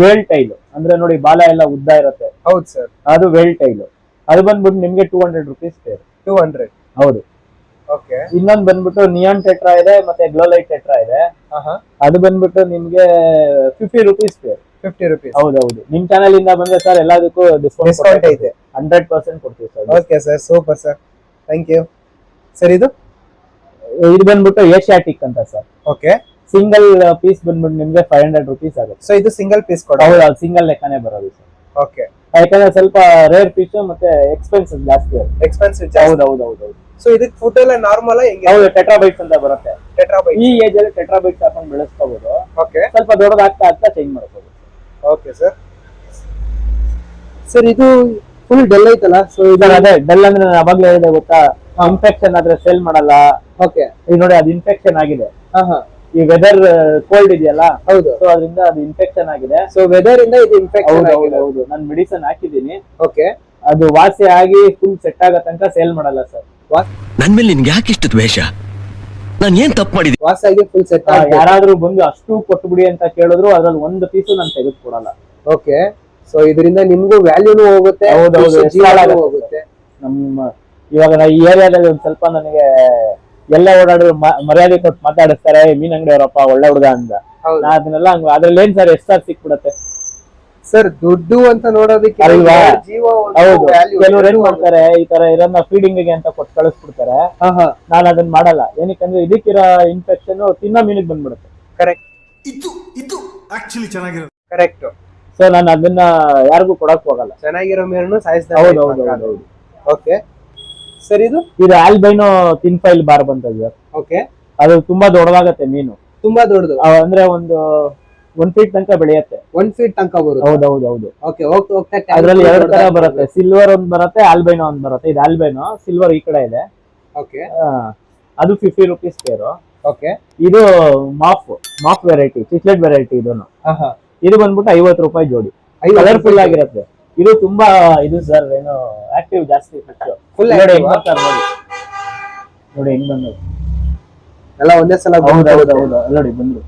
ವೇಲ್ ಟೈಲ್ ಅಂದ್ರೆ ನೋಡಿ ಬಾಲ ಎಲ್ಲ ಉದ್ದ ಇರುತ್ತೆ. ಹೌದು ಸರ್, ಅದು ವೇಲ್ ಟೈಲ್. ಅದು ಬಂದ್ಬಿಟ್ಟು ನಿಮ್ಗೆ 200 rupees ಪೇರ್. 200. ಹೌದು. ಓಕೆ, ಇನ್ನೊಂದು ಬಂದ್ಬಿಟ್ಟು ನಿಯಾನ್ ಟೆಟ್ರಾ ಇದೆ ಮತ್ತೆ ಗ್ಲೋಲೈಟ್ ಟೆಟ್ರಾ ಇದೆ. ಅದು ಬಂದ್ಬಿಟ್ಟು ನಿಮ್ಗೆ 50 rupees ಪೇರ್. 50 rupees. ಹೌದೌದು. ನಿಮ್ ಚಾನೆಲ್ ಇಂದ ಬಂದ್ರೆ ಸರ್ ಎಲ್ಲದಕ್ಕೂ ಡಿಸ್ಕೌಂಟ್ ಐತೆ. 100% ಕೊಡ್ತೀವಿ sir. Okay sir, super sir, thank you sir. ಇದು ಬಂದ್ಬಿಟ್ಟು ಏಷ್ಯಾಟಿಕ್ ಅಂತ ಸರ್. ಓಕೆ, ಸಿಂಗಲ್ ಪೀಸ್ ಬಂದ್ಬಿಟ್ಟು ನಿಮ್ಗೆ 500 rupees ಆಗುತ್ತೆ. ಸೊ ಇದು ಸಿಂಗಲ್ ಪೀಸ್ ಕೊಡ? ಹೌದು, ಅದು ಸಿಂಗಲ್ ಲೆಕ್ಕನೇ ಬರೋದು ಸರ್. ಓಕೆ, ಯಾಕಂದ್ರೆ ಸ್ವಲ್ಪ ರೇರ್ ಪೀಸ್ ಮತ್ತೆ ಎಕ್ಸ್ಪೆನ್ಸಿವ್ ಜಾಸ್ತಿ. ಎಕ್ಸ್ಪೆನ್ಸಿವ್. ಹೌದೌದೌದು. ಸೊ ಇದಕ್ಕೆ ಫುಡ್ ಎಲ್ಲ ನಾರ್ಮಲ್ ಹೆಂಗೆ? ಹೌದು, ಟೆಟ್ರಾಬೈಟ್ಸ್ ಅಂತ ಬರುತ್ತೆ. ಟೆಟ್ರಾಬೈಟ್. ಈ ಏಜ್ ಅಲ್ಲಿ ಟೆಟ್ರಾಬೈಟ್ಸ್ ಹಾಕೊಂಡು ಬೆಳೆಸ್ಕೋಬಹುದು. ಓಕೆ, ಸ್ವಲ್ಪ ದೊಡ್ಡದಾಗ್ತಾ ಆಗ್ತಾ ಚೇಂಜ್ ಮಾಡ್ಕೋಬಹುದು. Okay sir. ಸರ್ ಇದು ಫುಲ್ ಡೆಲ್ ಐತಲ್ಲ, ಸೊ ಇದರ ಅದೇ ಡೆಲ್ ಅಂದ್ರೆ ನಾನು ಅವಾಗ್ಲೇ ಹೇಳಿದೆ ಗೊತ್ತಾ, ಇನ್ಫೆಕ್ಷನ್ ಆದ್ರೆ ಸೇಲ್ ಮಾಡಲ್ಲ. ಓಕೆ, ಈಗ ನೋಡಿ ಅದು ಇನ್ಫೆಕ್ಷನ್ ಆಗಿದೆ. ಹಾ, ಈ ವೆದರ್ ಕೋಲ್ಡ್ ಇದೆಯಲ್ಲ, ಹೌದು, ಸೊ ಅದರಿಂದ ಅದು ಇನ್ಫೆಕ್ಷನ್ ಆಗಿದೆ. ಸೊ ವೆದರ್ ಇಂದ ಇದು ಇನ್ಫೆಕ್ಷನ್ ಆಗಿದೆ. ಹೌದು, ನಾನು ಮೆಡಿಸಿನ್ ಹಾಕಿದ್ದೀನಿ. ಓಕೆ, ಅದು ವಾಸಿ ಆಗಿ ಫುಲ್ ಸೆಟ್ ಆಗೋ ತನಕ ಸೇಲ್ ಮಾಡಲ್ಲ ಸರ್. ನನ್ ಮೇಲೆ ನಿನ್ಗೆ ಯಾಕೆ ಇಷ್ಟು ದ್ವೇಷ? ನಾನು ಏನ್ ತಪ್ಪು ಮಾಡಿದ್ದೆ? ವಾಸಾಗಿ ಫುಲ್ ಸೆಟ್. ಯಾರಾದ್ರೂ ಬಂದು ಅಷ್ಟು ಕೊಟ್ಬಿಡಿ ಅಂತ ಕೇಳಿದ್ರು ಅದ್ರಲ್ಲಿ ಒಂದು ಪೀಸು ನಾನು ತೆಗೆದುಕೊಡಲ್ಲ. ಓಕೆ, ಸೊ ಇದರಿಂದ ನಿಮ್ಗೂ ವ್ಯಾಲ್ಯೂನು ಹೋಗುತ್ತೆ. ಹೌದೌದು, ಜೀವನನೂ ಹೋಗುತ್ತೆ. ನಮ್ಮ ಇವಾಗ ಈ ಏರಿಯಾದಲ್ಲಿ ಒಂದ್ ಸ್ವಲ್ಪ ನನಗೆ ಎಲ್ಲ ಓಡಾಡಿದ್ರು ಮರ್ಯಾದೆ ಕೊಟ್ಟು ಮಾತಾಡಿಸ್ತಾರೆ, ಮೀನ್ ಅಂಗಡಿ ಅವರಪ್ಪ ಒಳ್ಳೆ ಹುಡುಗ ಅಂತ. ನಾ ಅದನ್ನೆಲ್ಲ ಹಂಗ ಅದ್ರಲ್ಲಿ ಏನ್ ಸರ್ ಎಷ್ಟು ಸಿಕ್ಬಿಡತ್ತೆ ಸರ್? ದುಡ್ಡು ಅಂತ ನೋಡೋದಕ್ಕೆ ಅಲ್ವಾ? ಜೀವ. ಹೌದು, ಕೆಲವ್ರು ಏನ್ ಮಾಡ್ತಾರೆ, ಈ ತರ ಇರೋದನ್ನ ಫೀಡಿಂಗ್ ಗೆ ಅಂತ ಕೊಟ್ಟು ಕಳಿಸ್ಬಿಡ್ತಾರೆ. ನಾನು ಅದನ್ನ ಮಾಡಲ್ಲ. ಏನಕ್ಕಂದ್ರೆ ಇದಕ್ಕಿರೋ ಇನ್ಫೆಕ್ಷನ್ ತಿನ್ನೋ ಮೀನಿಗೆ ಬಂದ್ಬಿಡುತ್ತೆ. ಕರೆಕ್ಟ್, ಇದು ಆಕ್ಚುಲಿ ಚೆನ್ನಾಗಿರೋದು. ಕರೆಕ್ಟ್. ಸೊ ನಾನು ಅದನ್ನ ಯಾರಿಗೂ ಕೊಡಕ್ ಹೋಗಲ್ಲ. ಚೆನ್ನಾಗಿರೋ ಮೀನನ್ನು ಸಾಯಿಸ್ತಾರೆ. ಹೌದೌದು. ಓಕೆ ಸರ್, ಇದು ಆಲ್ಬೈನೋ ತಿನ್ ಫೈಲ್ ಬಾರ್ ಬಂತದ್ದು ಸರ್. ಓಕೆ, ಅದು ತುಂಬಾ ದೊಡ್ಡದಾಗತ್ತೆ ಮೀನು. ತುಂಬಾ ದೊಡ್ಡದು ಅಂದ್ರೆ ಒಂದು 1 feet ತನಕ ಬೆಳೆಯುತ್ತೆ. 1 feet ತನಕ ಬರುತ್ತೆ. ಹೌದೌದು. ಓಕೆ, ಹೋಗ್ತಾ ಅದ್ರಲ್ಲಿ 2 ತರ ಬರುತ್ತೆ. ಸಿಲ್ವರ್ ಒಂದ್ ಬರುತ್ತೆ, ಆಲ್ಬೈನೋ ಒಂದ್ ಬರುತ್ತೆ. ಇದು ಆಲ್ಬೈನೋ, ಸಿಲ್ವರ್ ಈ ಕಡೆ ಇದೆ. ಓಕೆ, ಅದು 50 rupees ಪೇರು. ಓಕೆ, ಇದು ಮಾಫ್ ವೆರೈಟಿ, ಚಿಕ್ಲೆಟ್ ವೆರೈಟಿ. ಇದು ಬಂದ್ಬಿಟ್ಟು 50 ರೂಪಾಯಿ ಜೋಡಿ. ಕಲರ್ಫುಲ್ ಆಗಿರುತ್ತೆ. ಇದು ತುಂಬಾ ಇದು ಸರ್, ಏನು ಆಕ್ಟಿವ್ ಜಾಸ್ತಿ. ಫುಲ್ ನೋಡಿ ಹೆಂಗ್ ಬರ್ತಾರೆ ನೋಡಿ ಹೆಂಗ್ ಬಂದ್ರು ಎಲ್ಲ ಒಂದೇ ಸಲ. ಹೌದೌದು, ನೋಡಿ ಬಂದ್ರು.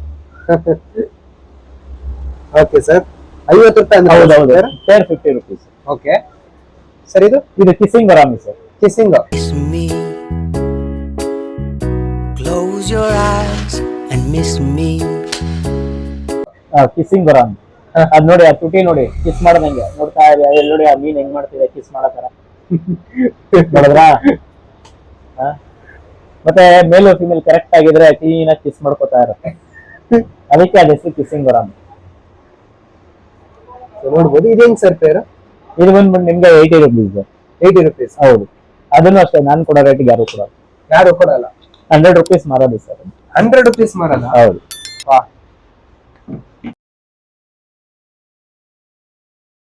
ಓಕೆ ಸರ್, 50 ರೂಪಾಯಿ. ಹೌದೌದು, ಪೇರ್ 50 rupees. ಓಕೆ ಸರ್, ಇದು ಕಿಸ್ಸಿಂಗ್ ವರಾಮಿ sir. Kissing. Kiss me. Close your eyes and miss me. Kissing ವರಾಮಿ. ಅದ್ ನೋಡಿ, ಆ ತುಟಿ ನೋಡಿ, ಕಿಸ್ ಮಾಡೋದಂಗೆ ನೋಡ್ತಾ ಇದೆ. ಅಲ್ಲಿ ನೋಡಿ ಆ ಮೀನ್ ಹೆಂಗ್ ಮಾಡ್ತಿದೆ ಕಿಸ್ ಮಾಡತಾರ. ನೋಡಿದ್ರಾ? ಮತ್ತೆ ಮೇಲ್ ಫಿಮೇಲ್ ಕರೆಕ್ಟ್ ಆಗಿದ್ರೆ ಕ್ಲೀನ್ ಆಗಿ ಕಿಸ್ ಮಾಡ್ಕೋತಾ ಇರುತ್ತೆ. ಅದಕ್ಕೆ ಅದ ಹೆಸರು ಕಿಸ್ಸಿಂಗ್ ವರಾಮಿ. ನೋಡ್ಬೋದು. ಇದು ಹೆಂಗ್ ಸರ್ ಪೇರು? ಇದು ಬಂದ್ಬಿಟ್ಟು ನಿಮ್ಗೆ 80 rupees. 80 rupees. ಹೌದು, ಅದನ್ನು ಅಷ್ಟೇ. ನಾನು ಕೊಡೋ ರೇಟಿಗೆ ಯಾರು ಕೊಡಲ್ಲ. 100 rupees ಮಾರೋದು ಸರ್. 100 rupees ಮಾರಲ್ಲ? ಹೌದು. ವಾಹ್,